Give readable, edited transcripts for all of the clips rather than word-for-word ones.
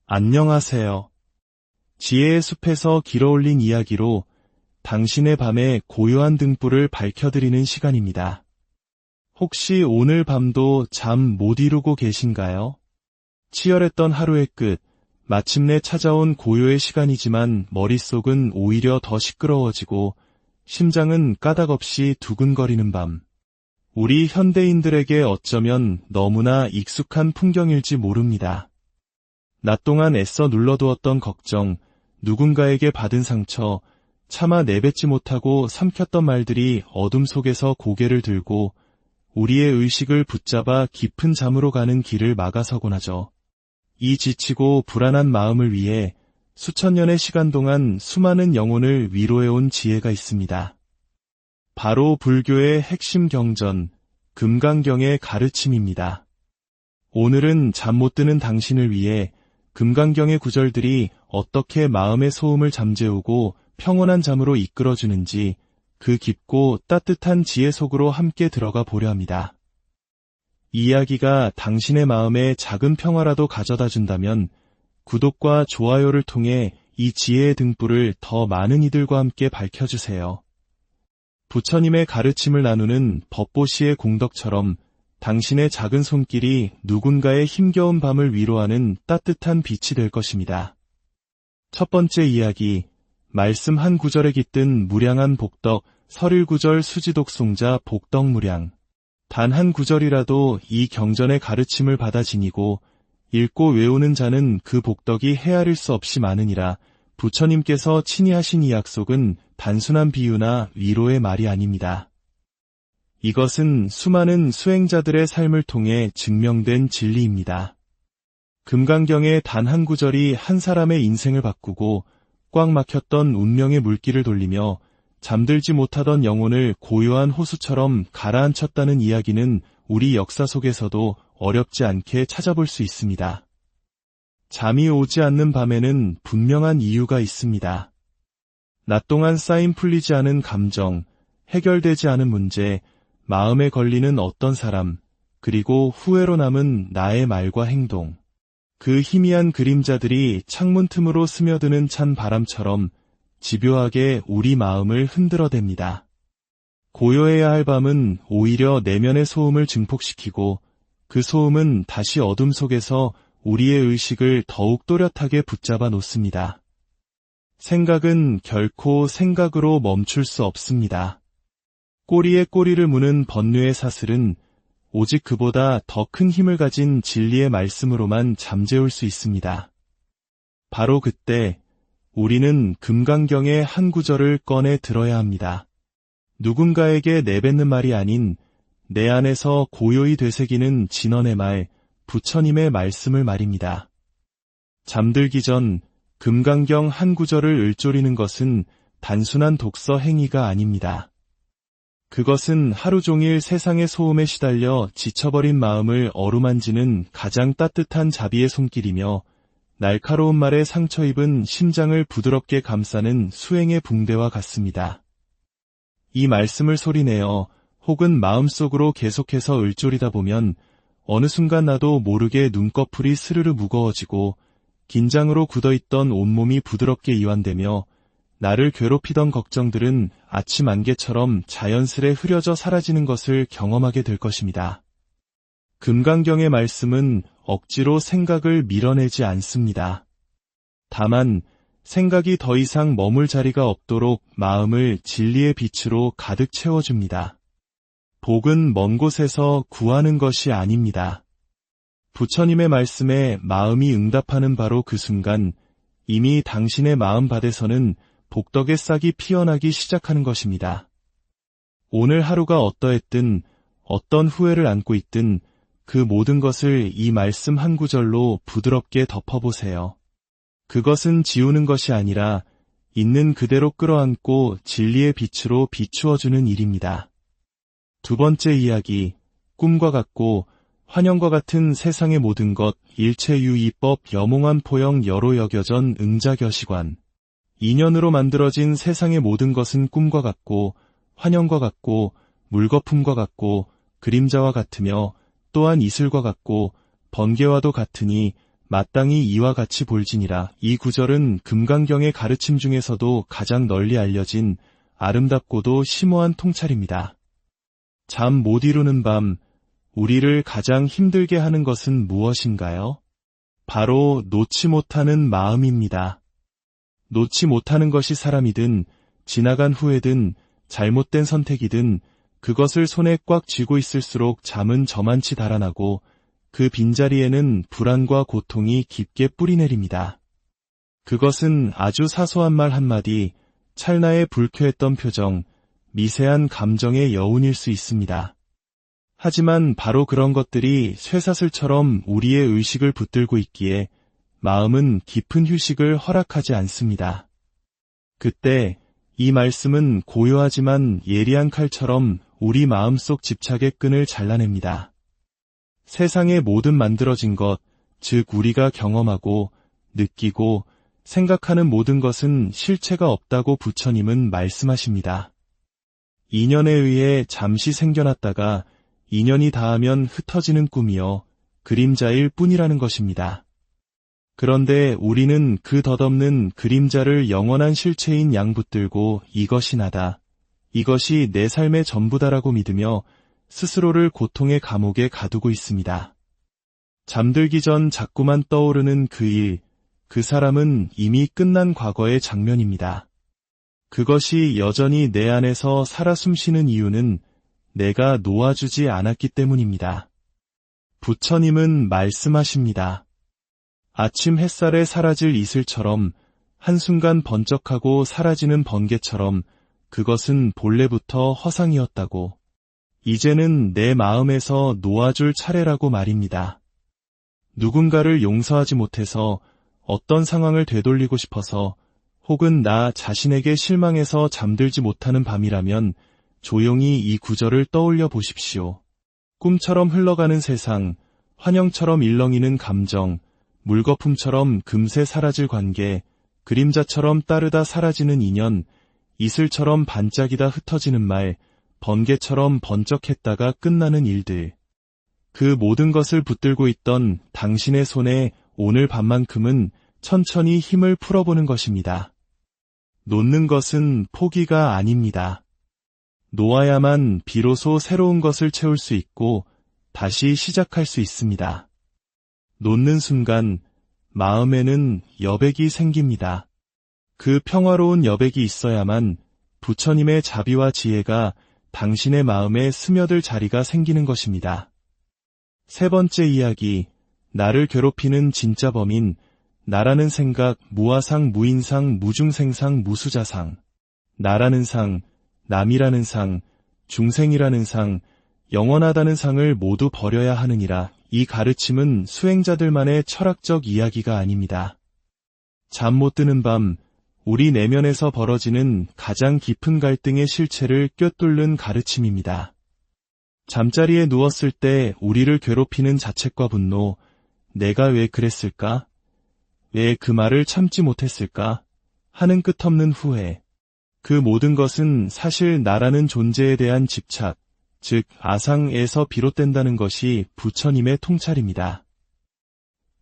안녕하세요. 지혜의 숲에서 길어올린 이야기로 당신의 밤에 고요한 등불을 밝혀드리는 시간입니다. 혹시 오늘 밤도 잠 못 이루고 계신가요? 치열했던 하루의 끝, 마침내 찾아온 고요의 시간이지만 머릿속은 오히려 더 시끄러워지고 심장은 까닭없이 두근거리는 밤. 우리 현대인들에게 어쩌면 너무나 익숙한 풍경일지 모릅니다. 낮 동안 애써 눌러두었던 걱정, 누군가에게 받은 상처, 차마 내뱉지 못하고 삼켰던 말들이 어둠 속에서 고개를 들고 우리의 의식을 붙잡아 깊은 잠으로 가는 길을 막아서곤 하죠. 이 지치고 불안한 마음을 위해 수천 년의 시간 동안 수많은 영혼을 위로해온 지혜가 있습니다. 바로 불교의 핵심 경전, 금강경의 가르침입니다. 오늘은 잠 못 드는 당신을 위해 금강경의 구절들이 어떻게 마음의 소음을 잠재우고 평온한 잠으로 이끌어주는지 그 깊고 따뜻한 지혜 속으로 함께 들어가 보려 합니다. 이 이야기가 당신의 마음에 작은 평화라도 가져다 준다면 구독과 좋아요를 통해 이 지혜의 등불을 더 많은 이들과 함께 밝혀주세요. 부처님의 가르침을 나누는 법보시의 공덕처럼 당신의 작은 손길이 누군가의 힘겨운 밤을 위로하는 따뜻한 빛이 될 것입니다. 첫 번째 이야기, 말씀 한 구절에 깃든 무량한 복덕, 설일구절 수지독송자 복덕무량. 단 한 구절이라도 이 경전의 가르침을 받아 지니고 읽고 외우는 자는 그 복덕이 헤아릴 수 없이 많으니라. 부처님께서 친히 하신 이 약속은 단순한 비유나 위로의 말이 아닙니다. 이것은 수많은 수행자들의 삶을 통해 증명된 진리입니다. 금강경의 단 한 구절이 한 사람의 인생을 바꾸고 꽉 막혔던 운명의 물길을 돌리며 잠들지 못하던 영혼을 고요한 호수처럼 가라앉혔다는 이야기는 우리 역사 속에서도 어렵지 않게 찾아볼 수 있습니다. 잠이 오지 않는 밤에는 분명한 이유가 있습니다. 낮 동안 쌓인 풀리지 않은 감정, 해결되지 않은 문제, 마음에 걸리는 어떤 사람, 그리고 후회로 남은 나의 말과 행동. 그 희미한 그림자들이 창문 틈으로 스며드는 찬 바람처럼 집요하게 우리 마음을 흔들어댑니다. 고요해야 할 밤은 오히려 내면의 소음을 증폭시키고 그 소음은 다시 어둠 속에서 우리의 의식을 더욱 또렷하게 붙잡아 놓습니다. 생각은 결코 생각으로 멈출 수 없습니다. 꼬리에 꼬리를 무는 번뇌의 사슬은 오직 그보다 더 큰 힘을 가진 진리의 말씀으로만 잠재울 수 있습니다. 바로 그때 우리는 금강경의 한 구절을 꺼내 들어야 합니다. 누군가에게 내뱉는 말이 아닌 내 안에서 고요히 되새기는 진언의 말, 부처님의 말씀을 말입니다. 잠들기 전 금강경 한 구절을 읊조리는 것은 단순한 독서 행위가 아닙니다. 그것은 하루 종일 세상의 소음에 시달려 지쳐버린 마음을 어루만지는 가장 따뜻한 자비의 손길이며 날카로운 말에 상처 입은 심장을 부드럽게 감싸는 수행의 붕대와 같습니다. 이 말씀을 소리내어 혹은 마음속으로 계속해서 읊조리다 보면 어느 순간 나도 모르게 눈꺼풀이 스르르 무거워지고 긴장으로 굳어있던 온몸이 부드럽게 이완되며 나를 괴롭히던 걱정들은 아침 안개처럼 자연스레 흐려져 사라지는 것을 경험하게 될 것입니다. 금강경의 말씀은 억지로 생각을 밀어내지 않습니다. 다만 생각이 더 이상 머물 자리가 없도록 마음을 진리의 빛으로 가득 채워줍니다. 복은 먼 곳에서 구하는 것이 아닙니다. 부처님의 말씀에 마음이 응답하는 바로 그 순간 이미 당신의 마음밭에서는 복덕의 싹이 피어나기 시작하는 것입니다. 오늘 하루가 어떠했든 어떤 후회를 안고 있든 그 모든 것을 이 말씀 한 구절로 부드럽게 덮어보세요. 그것은 지우는 것이 아니라 있는 그대로 끌어안고 진리의 빛으로 비추어주는 일입니다. 두 번째 이야기, 꿈과 같고 환영과 같은 세상의 모든 것, 일체유의법 여몽한 포영 여로 여겨전 응자겨시관. 인연으로 만들어진 세상의 모든 것은 꿈과 같고 환영과 같고 물거품과 같고 그림자와 같으며 또한 이슬과 같고 번개와도 같으니 마땅히 이와 같이 볼지니라. 이 구절은 금강경의 가르침 중에서도 가장 널리 알려진 아름답고도 심오한 통찰입니다. 잠 못 이루는 밤, 우리를 가장 힘들게 하는 것은 무엇인가요? 바로 놓지 못하는 마음입니다. 놓지 못하는 것이 사람이든 지나간 후회든 잘못된 선택이든 그것을 손에 꽉 쥐고 있을수록 잠은 저만치 달아나고 그 빈자리에는 불안과 고통이 깊게 뿌리내립니다. 그것은 아주 사소한 말 한마디, 찰나의 불쾌했던 표정, 미세한 감정의 여운일 수 있습니다. 하지만 바로 그런 것들이 쇠사슬처럼 우리의 의식을 붙들고 있기에 마음은 깊은 휴식을 허락하지 않습니다. 그때 이 말씀은 고요하지만 예리한 칼처럼 우리 마음속 집착의 끈을 잘라냅니다. 세상의 모든 만들어진 것, 즉 우리가 경험하고 느끼고 생각하는 모든 것은 실체가 없다고 부처님은 말씀하십니다. 인연에 의해 잠시 생겨났다가 인연이 닿으면 흩어지는 꿈이요, 그림자일 뿐이라는 것입니다. 그런데 우리는 그 덧없는 그림자를 영원한 실체인 양 붙들고 이것이 나다, 이것이 내 삶의 전부다라고 믿으며 스스로를 고통의 감옥에 가두고 있습니다. 잠들기 전 자꾸만 떠오르는 그 일, 그 사람은 이미 끝난 과거의 장면입니다. 그것이 여전히 내 안에서 살아 숨쉬는 이유는 내가 놓아주지 않았기 때문입니다. 부처님은 말씀하십니다. 아침 햇살에 사라질 이슬처럼 한순간 번쩍하고 사라지는 번개처럼 그것은 본래부터 허상이었다고. 이제는 내 마음에서 놓아줄 차례라고 말입니다. 누군가를 용서하지 못해서 어떤 상황을 되돌리고 싶어서 혹은 나 자신에게 실망해서 잠들지 못하는 밤이라면 조용히 이 구절을 떠올려 보십시오. 꿈처럼 흘러가는 세상, 환영처럼 일렁이는 감정, 물거품처럼 금세 사라질 관계, 그림자처럼 따르다 사라지는 인연, 이슬처럼 반짝이다 흩어지는 말, 번개처럼 번쩍했다가 끝나는 일들. 그 모든 것을 붙들고 있던 당신의 손에 오늘 밤만큼은 천천히 힘을 풀어보는 것입니다. 놓는 것은 포기가 아닙니다. 놓아야만 비로소 새로운 것을 채울 수 있고 다시 시작할 수 있습니다. 놓는 순간 마음에는 여백이 생깁니다. 그 평화로운 여백이 있어야만 부처님의 자비와 지혜가 당신의 마음에 스며들 자리가 생기는 것입니다. 세 번째 이야기, 나를 괴롭히는 진짜 범인, 나라는 생각, 무아상, 무인상, 무중생상, 무수자상. 나라는 상, 남이라는 상, 중생이라는 상, 영원하다는 상을 모두 버려야 하느니라. 이 가르침은 수행자들만의 철학적 이야기가 아닙니다. 잠 못 드는 밤, 우리 내면에서 벌어지는 가장 깊은 갈등의 실체를 꿰뚫는 가르침입니다. 잠자리에 누웠을 때 우리를 괴롭히는 자책과 분노, 내가 왜 그랬을까? 왜 그 말을 참지 못했을까? 하는 끝없는 후회. 그 모든 것은 사실 나라는 존재에 대한 집착, 즉 아상에서 비롯된다는 것이 부처님의 통찰입니다.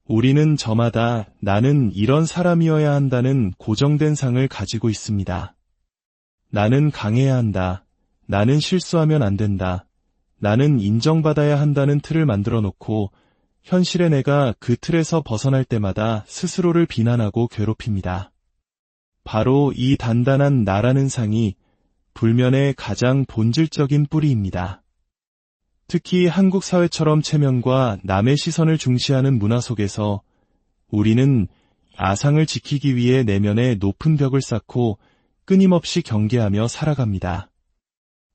우리는 저마다 나는 이런 사람이어야 한다는 고정된 상을 가지고 있습니다. 나는 강해야 한다. 나는 실수하면 안 된다. 나는 인정받아야 한다는 틀을 만들어 놓고 현실의 내가 그 틀에서 벗어날 때마다 스스로를 비난하고 괴롭힙니다. 바로 이 단단한 나라는 상이 불면의 가장 본질적인 뿌리입니다. 특히 한국 사회처럼 체면과 남의 시선을 중시하는 문화 속에서 우리는 아상을 지키기 위해 내면에 높은 벽을 쌓고 끊임없이 경계하며 살아갑니다.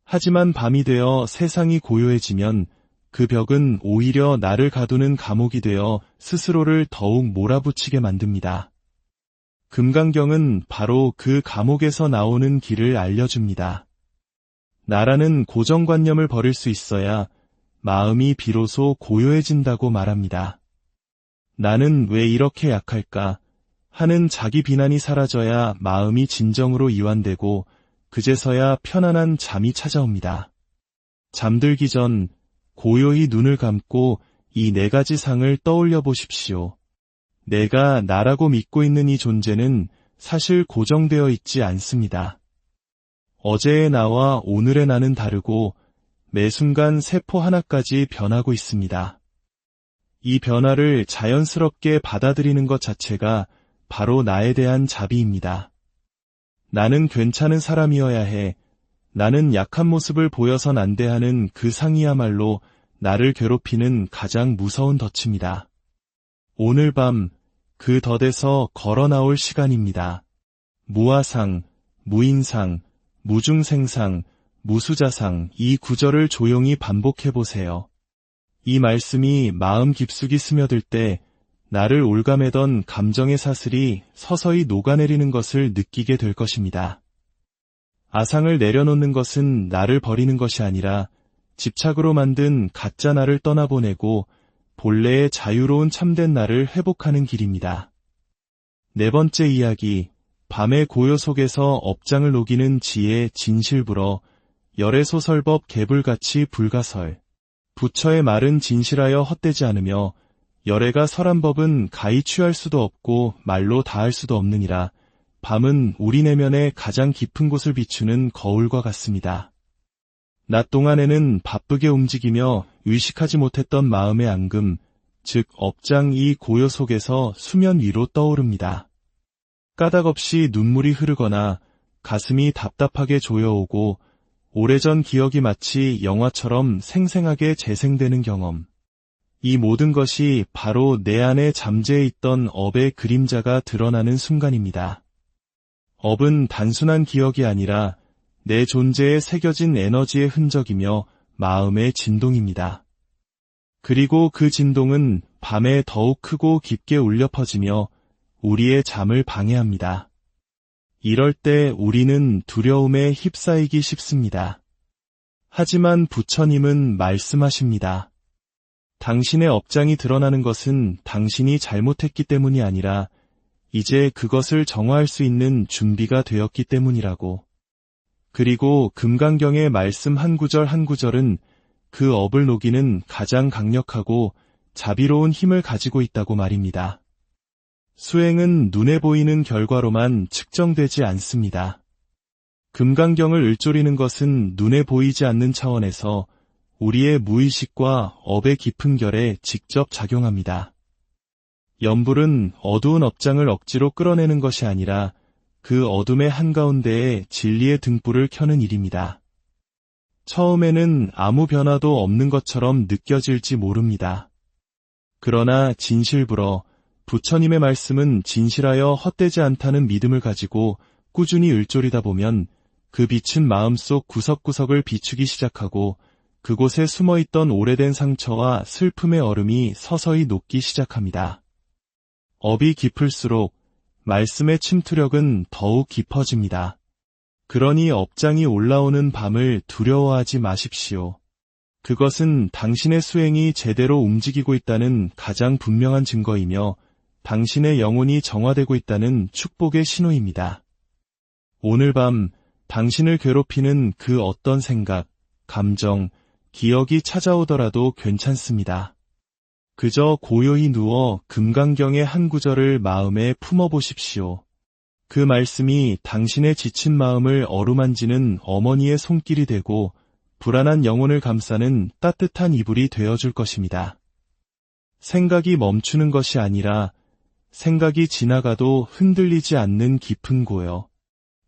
하지만 밤이 되어 세상이 고요해지면 그 벽은 오히려 나를 가두는 감옥이 되어 스스로를 더욱 몰아붙이게 만듭니다. 금강경은 바로 그 감옥에서 나오는 길을 알려줍니다. 나라는 고정관념을 버릴 수 있어야 마음이 비로소 고요해진다고 말합니다. 나는 왜 이렇게 약할까 하는 자기 비난이 사라져야 마음이 진정으로 이완되고 그제서야 편안한 잠이 찾아옵니다. 잠들기 전 고요히 눈을 감고 이 네 가지 상을 떠올려 보십시오. 내가 나라고 믿고 있는 이 존재는 사실 고정되어 있지 않습니다. 어제의 나와 오늘의 나는 다르고 매 순간 세포 하나까지 변하고 있습니다. 이 변화를 자연스럽게 받아들이는 것 자체가 바로 나에 대한 자비입니다. 나는 괜찮은 사람이어야 해. 나는 약한 모습을 보여선 안 돼 하는 그 상의야말로 나를 괴롭히는 가장 무서운 덫입니다. 오늘 밤 그 덫에서 걸어 나올 시간입니다. 무아상, 무인상, 무중생상, 무수자상 이 구절을 조용히 반복해 보세요. 이 말씀이 마음 깊숙이 스며들 때 나를 올가매던 감정의 사슬이 서서히 녹아내리는 것을 느끼게 될 것입니다. 아상을 내려놓는 것은 나를 버리는 것이 아니라 집착으로 만든 가짜 나를 떠나보내고 본래의 자유로운 참된 나를 회복하는 길입니다. 네 번째 이야기, 밤의 고요 속에서 업장을 녹이는 지혜 진실불어 열애소설법 개불같이 불가설. 부처의 말은 진실하여 헛되지 않으며 열애가 설한 법은 가히 취할 수도 없고 말로 다할 수도 없느니라. 밤은 우리 내면의 가장 깊은 곳을 비추는 거울과 같습니다. 낮 동안에는 바쁘게 움직이며 의식하지 못했던 마음의 앙금, 즉 업장 이 고요 속에서 수면 위로 떠오릅니다. 까닭없이 눈물이 흐르거나 가슴이 답답하게 조여오고 오래전 기억이 마치 영화처럼 생생하게 재생되는 경험. 이 모든 것이 바로 내 안에 잠재해 있던 업의 그림자가 드러나는 순간입니다. 업은 단순한 기억이 아니라 내 존재에 새겨진 에너지의 흔적이며 마음의 진동입니다. 그리고 그 진동은 밤에 더욱 크고 깊게 울려 퍼지며 우리의 잠을 방해합니다. 이럴 때 우리는 두려움에 휩싸이기 쉽습니다. 하지만 부처님은 말씀하십니다. 당신의 업장이 드러나는 것은 당신이 잘못했기 때문이 아니라 이제 그것을 정화할 수 있는 준비가 되었기 때문이라고. 그리고 금강경의 말씀 한 구절 한 구절은 그 업을 녹이는 가장 강력하고 자비로운 힘을 가지고 있다고 말입니다. 수행은 눈에 보이는 결과로만 측정되지 않습니다. 금강경을 읊조리는 것은 눈에 보이지 않는 차원에서 우리의 무의식과 업의 깊은 결에 직접 작용합니다. 염불은 어두운 업장을 억지로 끌어내는 것이 아니라 그 어둠의 한가운데에 진리의 등불을 켜는 일입니다. 처음에는 아무 변화도 없는 것처럼 느껴질지 모릅니다. 그러나 진실불어 부처님의 말씀은 진실하여 헛되지 않다는 믿음을 가지고 꾸준히 읊조리다 보면 그 빛은 마음속 구석구석을 비추기 시작하고 그곳에 숨어있던 오래된 상처와 슬픔의 얼음이 서서히 녹기 시작합니다. 업이 깊을수록 말씀의 침투력은 더욱 깊어집니다. 그러니 업장이 올라오는 밤을 두려워하지 마십시오. 그것은 당신의 수행이 제대로 움직이고 있다는 가장 분명한 증거이며 당신의 영혼이 정화되고 있다는 축복의 신호입니다. 오늘 밤 당신을 괴롭히는 그 어떤 생각, 감정, 기억이 찾아오더라도 괜찮습니다. 그저 고요히 누워 금강경의 한 구절을 마음에 품어보십시오. 그 말씀이 당신의 지친 마음을 어루만지는 어머니의 손길이 되고 불안한 영혼을 감싸는 따뜻한 이불이 되어줄 것입니다. 생각이 멈추는 것이 아니라 생각이 지나가도 흔들리지 않는 깊은 고요.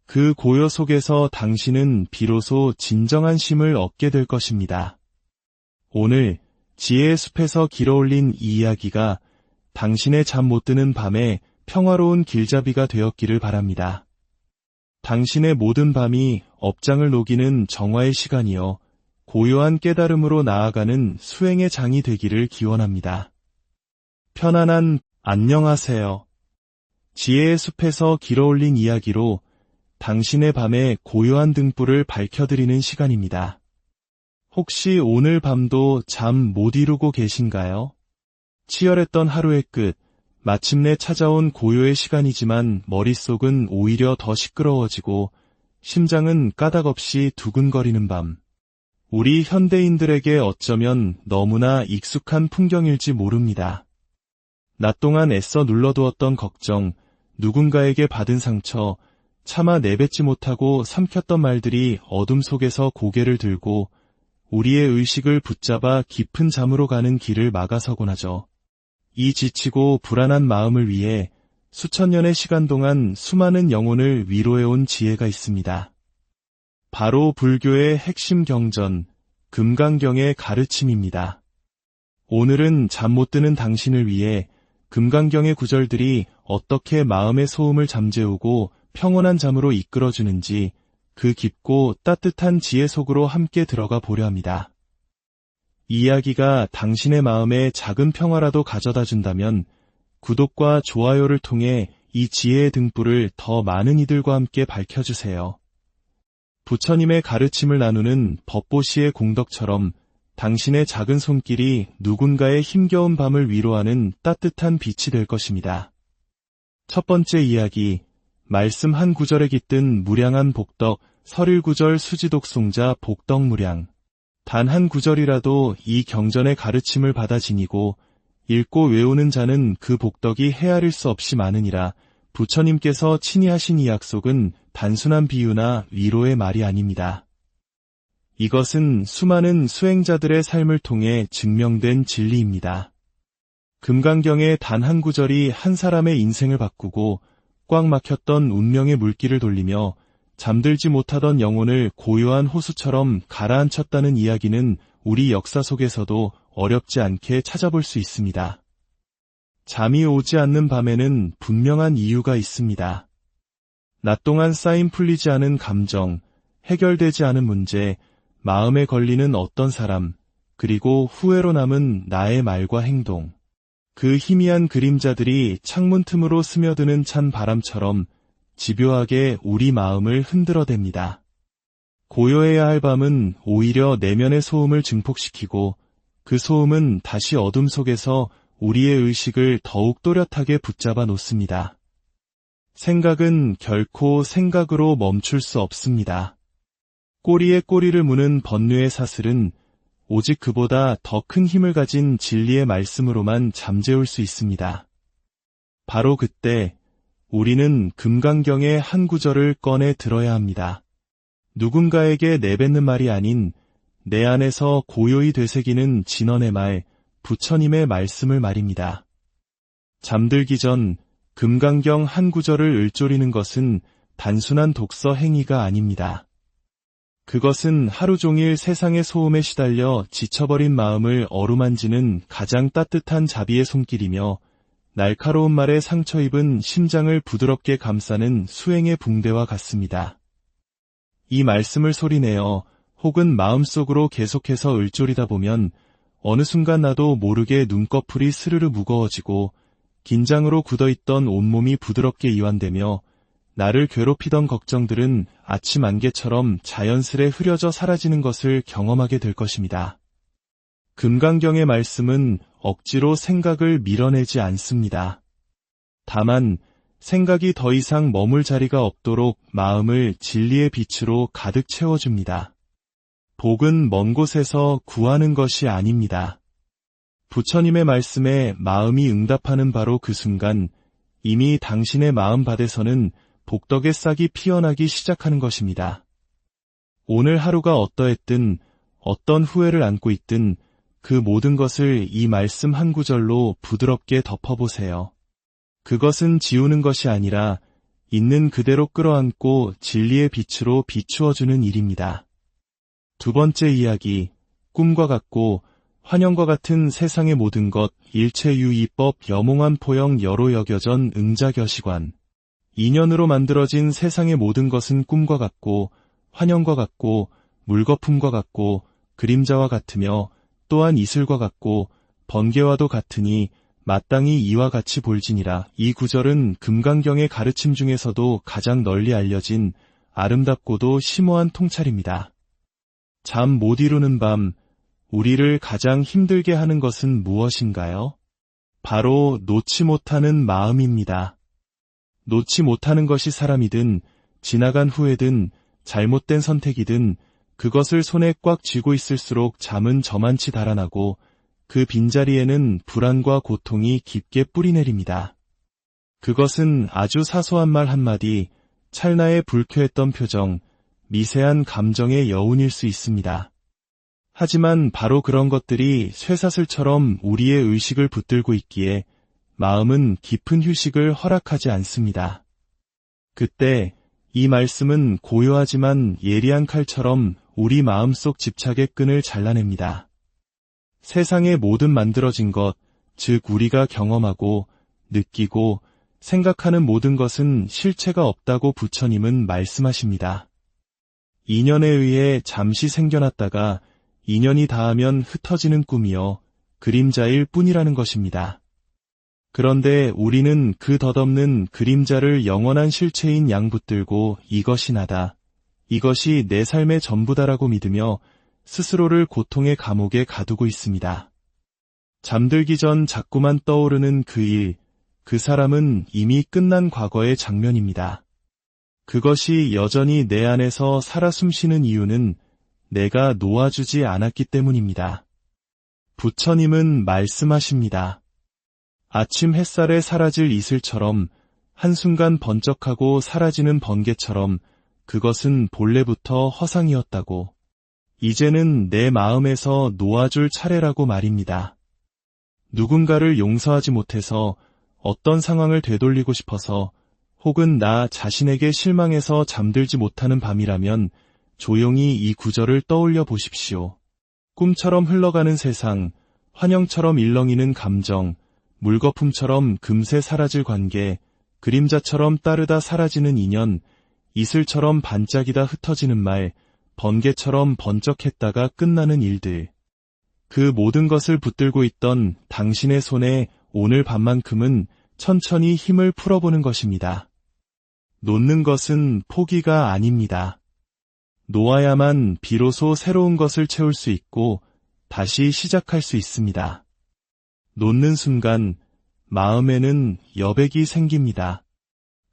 그 고요 속에서 당신은 비로소 진정한 쉼을 얻게 될 것입니다. 오늘 지혜의 숲에서 길어올린 이 이야기가 당신의 잠 못 드는 밤에 평화로운 길잡이가 되었기를 바랍니다. 당신의 모든 밤이 업장을 녹이는 정화의 시간이요 고요한 깨달음으로 나아가는 수행의 장이 되기를 기원합니다. 편안한 안녕하세요. 지혜의 숲에서 길어올린 이야기로 당신의 밤에 고요한 등불을 밝혀드리는 시간입니다. 혹시 오늘 밤도 잠 못 이루고 계신가요? 치열했던 하루의 끝, 마침내 찾아온 고요의 시간이지만 머릿속은 오히려 더 시끄러워지고 심장은 까닭없이 두근거리는 밤. 우리 현대인들에게 어쩌면 너무나 익숙한 풍경일지 모릅니다. 낮 동안 애써 눌러두었던 걱정, 누군가에게 받은 상처, 차마 내뱉지 못하고 삼켰던 말들이 어둠 속에서 고개를 들고 우리의 의식을 붙잡아 깊은 잠으로 가는 길을 막아서곤 하죠. 이 지치고 불안한 마음을 위해 수천 년의 시간 동안 수많은 영혼을 위로해온 지혜가 있습니다. 바로 불교의 핵심 경전, 금강경의 가르침입니다. 오늘은 잠 못 드는 당신을 위해 금강경의 구절들이 어떻게 마음의 소음을 잠재우고 평온한 잠으로 이끌어주는지 그 깊고 따뜻한 지혜 속으로 함께 들어가 보려 합니다. 이 이야기가 당신의 마음에 작은 평화라도 가져다 준다면 구독과 좋아요를 통해 이 지혜의 등불을 더 많은 이들과 함께 밝혀주세요. 부처님의 가르침을 나누는 법보시의 공덕처럼 당신의 작은 손길이 누군가의 힘겨운 밤을 위로하는 따뜻한 빛이 될 것입니다. 첫 번째 이야기, 말씀 한 구절에 깃든 무량한 복덕, 설일구절 수지독송자 복덕무량. 단 한 구절이라도 이 경전의 가르침을 받아 지니고 읽고 외우는 자는 그 복덕이 헤아릴 수 없이 많으니라. 부처님께서 친히 하신 이 약속은 단순한 비유나 위로의 말이 아닙니다. 이것은 수많은 수행자들의 삶을 통해 증명된 진리입니다. 금강경의 단 한 구절이 한 사람의 인생을 바꾸고 꽉 막혔던 운명의 물길을 돌리며 잠들지 못하던 영혼을 고요한 호수처럼 가라앉혔다는 이야기는 우리 역사 속에서도 어렵지 않게 찾아볼 수 있습니다. 잠이 오지 않는 밤에는 분명한 이유가 있습니다. 낮 동안 쌓인 풀리지 않은 감정, 해결되지 않은 문제, 마음에 걸리는 어떤 사람, 그리고 후회로 남은 나의 말과 행동. 그 희미한 그림자들이 창문 틈으로 스며드는 찬 바람처럼 집요하게 우리 마음을 흔들어댑니다. 고요해야 할 밤은 오히려 내면의 소음을 증폭시키고 그 소음은 다시 어둠 속에서 우리의 의식을 더욱 또렷하게 붙잡아 놓습니다. 생각은 결코 생각으로 멈출 수 없습니다. 꼬리에 꼬리를 무는 번뇌의 사슬은 오직 그보다 더 큰 힘을 가진 진리의 말씀으로만 잠재울 수 있습니다. 바로 그때 우리는 금강경의 한 구절을 꺼내 들어야 합니다. 누군가에게 내뱉는 말이 아닌 내 안에서 고요히 되새기는 진언의 말, 부처님의 말씀을 말입니다. 잠들기 전 금강경 한 구절을 읊조리는 것은 단순한 독서 행위가 아닙니다. 그것은 하루 종일 세상의 소음에 시달려 지쳐버린 마음을 어루만지는 가장 따뜻한 자비의 손길이며 날카로운 말에 상처 입은 심장을 부드럽게 감싸는 수행의 붕대와 같습니다. 이 말씀을 소리내어 혹은 마음속으로 계속해서 읊조리다 보면 어느 순간 나도 모르게 눈꺼풀이 스르르 무거워지고 긴장으로 굳어있던 온몸이 부드럽게 이완되며 나를 괴롭히던 걱정들은 아침 안개처럼 자연스레 흐려져 사라지는 것을 경험하게 될 것입니다. 금강경의 말씀은 억지로 생각을 밀어내지 않습니다. 다만 생각이 더 이상 머물 자리가 없도록 마음을 진리의 빛으로 가득 채워줍니다. 복은 먼 곳에서 구하는 것이 아닙니다. 부처님의 말씀에 마음이 응답하는 바로 그 순간 이미 당신의 마음밭에서는 복덕의 싹이 피어나기 시작하는 것입니다. 오늘 하루가 어떠했든 어떤 후회를 안고 있든 그 모든 것을 이 말씀 한 구절로 부드럽게 덮어보세요. 그것은 지우는 것이 아니라 있는 그대로 끌어안고 진리의 빛으로 비추어주는 일입니다. 두 번째 이야기, 꿈과 같고 환영과 같은 세상의 모든 것, 일체유의법 여몽한 포영 여로 여겨전 응자겨시관. 인연으로 만들어진 세상의 모든 것은 꿈과 같고 환영과 같고 물거품과 같고 그림자와 같으며 또한 이슬과 같고 번개와도 같으니 마땅히 이와 같이 볼지니라. 이 구절은 금강경의 가르침 중에서도 가장 널리 알려진 아름답고도 심오한 통찰입니다. 잠 못 이루는 밤, 우리를 가장 힘들게 하는 것은 무엇인가요? 바로 놓지 못하는 마음입니다. 놓지 못하는 것이 사람이든 지나간 후회든 잘못된 선택이든 그것을 손에 꽉 쥐고 있을수록 잠은 저만치 달아나고 그 빈자리에는 불안과 고통이 깊게 뿌리내립니다. 그것은 아주 사소한 말 한마디, 찰나의 불쾌했던 표정, 미세한 감정의 여운일 수 있습니다. 하지만 바로 그런 것들이 쇠사슬처럼 우리의 의식을 붙들고 있기에 마음은 깊은 휴식을 허락하지 않습니다. 그때 이 말씀은 고요하지만 예리한 칼처럼 우리 마음속 집착의 끈을 잘라냅니다. 세상의 모든 만들어진 것, 즉 우리가 경험하고 느끼고 생각하는 모든 것은 실체가 없다고 부처님은 말씀하십니다. 인연에 의해 잠시 생겨났다가 인연이 닿으면 흩어지는 꿈이요, 그림자일 뿐이라는 것입니다. 그런데 우리는 그 덧없는 그림자를 영원한 실체인 양 붙들고 이것이 나다, 이것이 내 삶의 전부다라고 믿으며 스스로를 고통의 감옥에 가두고 있습니다. 잠들기 전 자꾸만 떠오르는 그 일, 그 사람은 이미 끝난 과거의 장면입니다. 그것이 여전히 내 안에서 살아 숨쉬는 이유는 내가 놓아주지 않았기 때문입니다. 부처님은 말씀하십니다. 아침 햇살에 사라질 이슬처럼 한순간 번쩍하고 사라지는 번개처럼 그것은 본래부터 허상이었다고. 이제는 내 마음에서 놓아줄 차례라고 말입니다. 누군가를 용서하지 못해서, 어떤 상황을 되돌리고 싶어서, 혹은 나 자신에게 실망해서 잠들지 못하는 밤이라면 조용히 이 구절을 떠올려 보십시오. 꿈처럼 흘러가는 세상, 환영처럼 일렁이는 감정, 물거품처럼 금세 사라질 관계, 그림자처럼 따르다 사라지는 인연, 이슬처럼 반짝이다 흩어지는 말, 번개처럼 번쩍했다가 끝나는 일들. 그 모든 것을 붙들고 있던 당신의 손에 오늘 밤만큼은 천천히 힘을 풀어보는 것입니다. 놓는 것은 포기가 아닙니다. 놓아야만 비로소 새로운 것을 채울 수 있고 다시 시작할 수 있습니다. 놓는 순간 마음에는 여백이 생깁니다.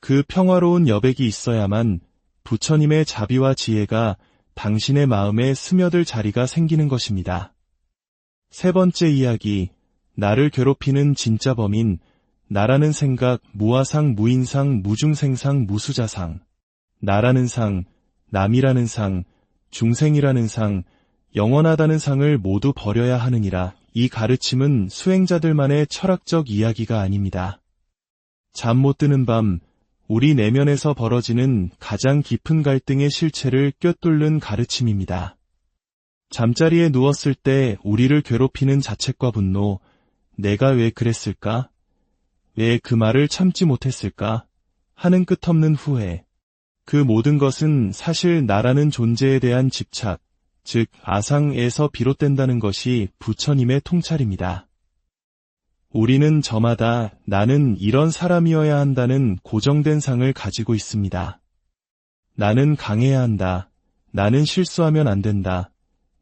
그 평화로운 여백이 있어야만 부처님의 자비와 지혜가 당신의 마음에 스며들 자리가 생기는 것입니다. 세 번째 이야기, 나를 괴롭히는 진짜 범인, 나라는 생각, 무아상, 무인상, 무중생상, 무수자상. 나라는 상, 남이라는 상, 중생이라는 상, 영원하다는 상을 모두 버려야 하느니라. 이 가르침은 수행자들만의 철학적 이야기가 아닙니다. 잠 못 드는 밤, 우리 내면에서 벌어지는 가장 깊은 갈등의 실체를 꿰뚫는 가르침입니다. 잠자리에 누웠을 때 우리를 괴롭히는 자책과 분노, 내가 왜 그랬을까? 왜 그 말을 참지 못했을까? 하는 끝없는 후회. 그 모든 것은 사실 나라는 존재에 대한 집착, 즉 아상에서 비롯된다는 것이 부처님의 통찰입니다. 우리는 저마다 나는 이런 사람이어야 한다는 고정된 상을 가지고 있습니다. 나는 강해야 한다. 나는 실수하면 안 된다.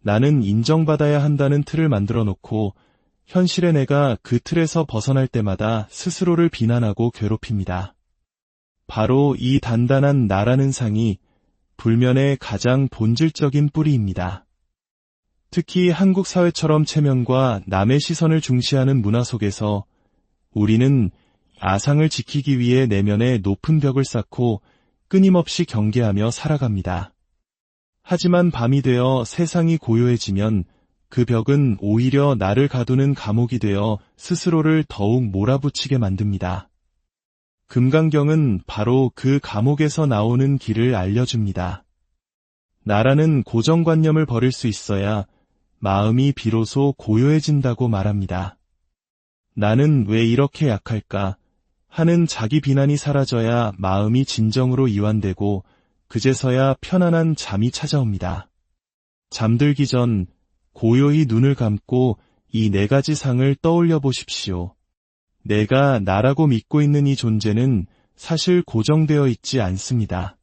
나는 인정받아야 한다는 틀을 만들어 놓고 현실의 내가 그 틀에서 벗어날 때마다 스스로를 비난하고 괴롭힙니다. 바로 이 단단한 나라는 상이 불면의 가장 본질적인 뿌리입니다. 특히 한국 사회처럼 체면과 남의 시선을 중시하는 문화 속에서 우리는 아상을 지키기 위해 내면에 높은 벽을 쌓고 끊임없이 경계하며 살아갑니다. 하지만 밤이 되어 세상이 고요해지면 그 벽은 오히려 나를 가두는 감옥이 되어 스스로를 더욱 몰아붙이게 만듭니다. 금강경은 바로 그 감옥에서 나오는 길을 알려줍니다. 나라는 고정관념을 버릴 수 있어야 마음이 비로소 고요해진다고 말합니다. 나는 왜 이렇게 약할까 하는 자기 비난이 사라져야 마음이 진정으로 이완되고 그제서야 편안한 잠이 찾아옵니다. 잠들기 전 고요히 눈을 감고 이 네 가지 상을 떠올려 보십시오. 내가 나라고 믿고 있는 이 존재는 사실 고정되어 있지 않습니다.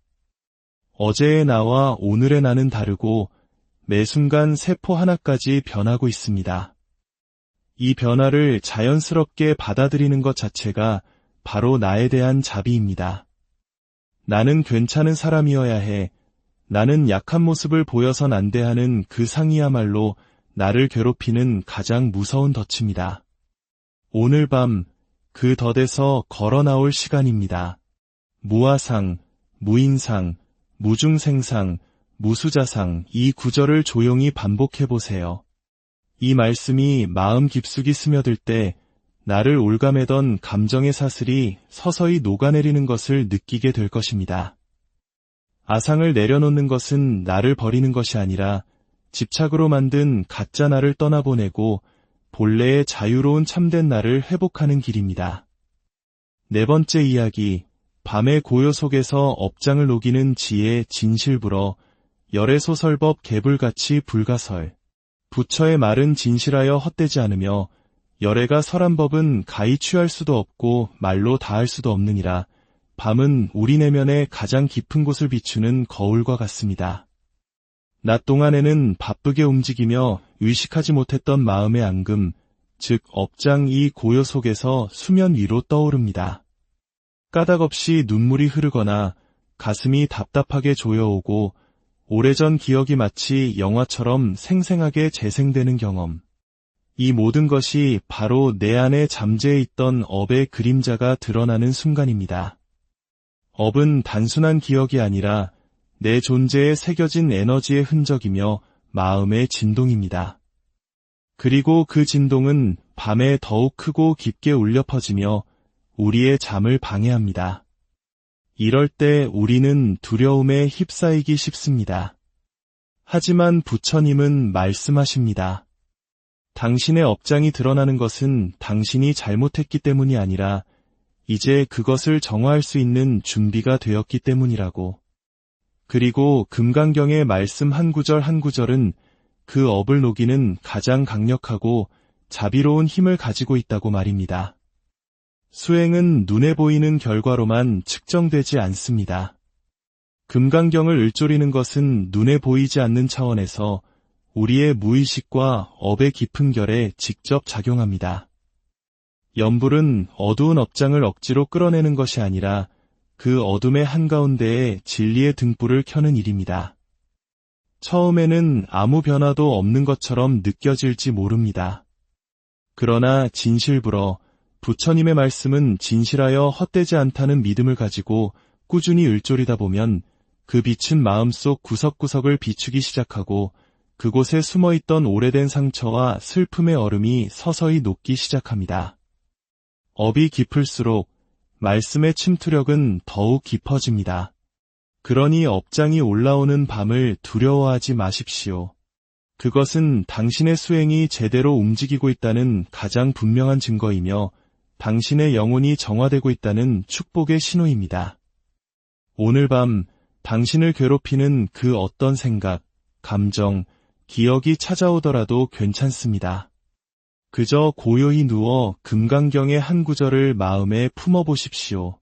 어제의 나와 오늘의 나는 다르고 매 순간 세포 하나까지 변하고 있습니다. 이 변화를 자연스럽게 받아들이는 것 자체가 바로 나에 대한 자비입니다. 나는 괜찮은 사람이어야 해. 나는 약한 모습을 보여선 안 돼 하는 그 상이야말로 나를 괴롭히는 가장 무서운 덫입니다. 오늘 밤 그 덫에서 걸어 나올 시간입니다. 무아상, 무인상, 무중생상, 무수자상 이 구절을 조용히 반복해 보세요. 이 말씀이 마음 깊숙이 스며들 때 나를 올가매던 감정의 사슬이 서서히 녹아내리는 것을 느끼게 될 것입니다. 아상을 내려놓는 것은 나를 버리는 것이 아니라 집착으로 만든 가짜 나를 떠나보내고 본래의 자유로운 참된 나를 회복하는 길입니다. 네 번째 이야기, 밤의 고요 속에서 업장을 녹이는 지혜 진실불어 열애소설법 개불같이 불가설. 부처의 말은 진실하여 헛되지 않으며 열애가 설한 법은 가히 취할 수도 없고 말로 다할 수도 없느니라. 밤은 우리 내면의 가장 깊은 곳을 비추는 거울과 같습니다. 낮 동안에는 바쁘게 움직이며 의식하지 못했던 마음의 앙금, 즉 업장 이 고요 속에서 수면 위로 떠오릅니다. 까닭없이 눈물이 흐르거나 가슴이 답답하게 조여오고 오래전 기억이 마치 영화처럼 생생하게 재생되는 경험. 이 모든 것이 바로 내 안에 잠재해 있던 업의 그림자가 드러나는 순간입니다. 업은 단순한 기억이 아니라 내 존재에 새겨진 에너지의 흔적이며 마음의 진동입니다. 그리고 그 진동은 밤에 더욱 크고 깊게 울려 퍼지며 우리의 잠을 방해합니다. 이럴 때 우리는 두려움에 휩싸이기 쉽습니다. 하지만 부처님은 말씀하십니다. 당신의 업장이 드러나는 것은 당신이 잘못했기 때문이 아니라 이제 그것을 정화할 수 있는 준비가 되었기 때문이라고. 그리고 금강경의 말씀 한 구절 한 구절은 그 업을 녹이는 가장 강력하고 자비로운 힘을 가지고 있다고 말입니다. 수행은 눈에 보이는 결과로만 측정되지 않습니다. 금강경을 읊조리는 것은 눈에 보이지 않는 차원에서 우리의 무의식과 업의 깊은 결에 직접 작용합니다. 염불은 어두운 업장을 억지로 끌어내는 것이 아니라 그 어둠의 한가운데에 진리의 등불을 켜는 일입니다. 처음에는 아무 변화도 없는 것처럼 느껴질지 모릅니다. 그러나 진실불어 부처님의 말씀은 진실하여 헛되지 않다는 믿음을 가지고 꾸준히 읊조리다 보면 그 빛은 마음속 구석구석을 비추기 시작하고 그곳에 숨어있던 오래된 상처와 슬픔의 얼음이 서서히 녹기 시작합니다. 업이 깊을수록 말씀의 침투력은 더욱 깊어집니다. 그러니 업장이 올라오는 밤을 두려워하지 마십시오. 그것은 당신의 수행이 제대로 움직이고 있다는 가장 분명한 증거이며 당신의 영혼이 정화되고 있다는 축복의 신호입니다. 오늘 밤 당신을 괴롭히는 그 어떤 생각, 감정, 기억이 찾아오더라도 괜찮습니다. 그저 고요히 누워 금강경의 한 구절을 마음에 품어보십시오.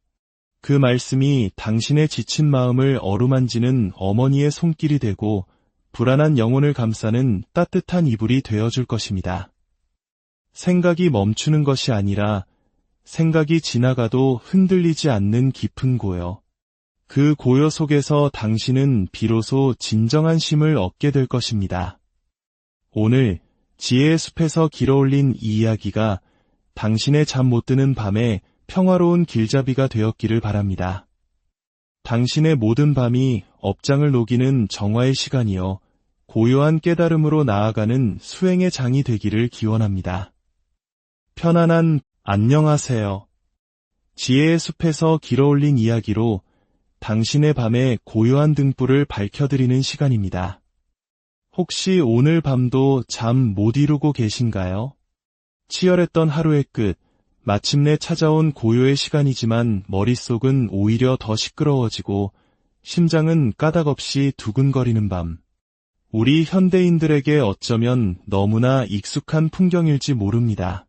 그 말씀이 당신의 지친 마음을 어루만지는 어머니의 손길이 되고 불안한 영혼을 감싸는 따뜻한 이불이 되어줄 것입니다. 생각이 멈추는 것이 아니라 생각이 지나가도 흔들리지 않는 깊은 고요. 그 고요 속에서 당신은 비로소 진정한 쉼을 얻게 될 것입니다. 오늘 지혜의 숲에서 길어올린 이 이야기가 당신의 잠 못 드는 밤에 평화로운 길잡이가 되었기를 바랍니다. 당신의 모든 밤이 업장을 녹이는 정화의 시간이요 고요한 깨달음으로 나아가는 수행의 장이 되기를 기원합니다. 편안한 안녕하세요. 지혜의 숲에서 길어올린 이야기로 당신의 밤에 고요한 등불을 밝혀드리는 시간입니다. 혹시 오늘 밤도 잠 못 이루고 계신가요? 치열했던 하루의 끝, 마침내 찾아온 고요의 시간이지만 머릿속은 오히려 더 시끄러워지고 심장은 까닭없이 두근거리는 밤. 우리 현대인들에게 어쩌면 너무나 익숙한 풍경일지 모릅니다.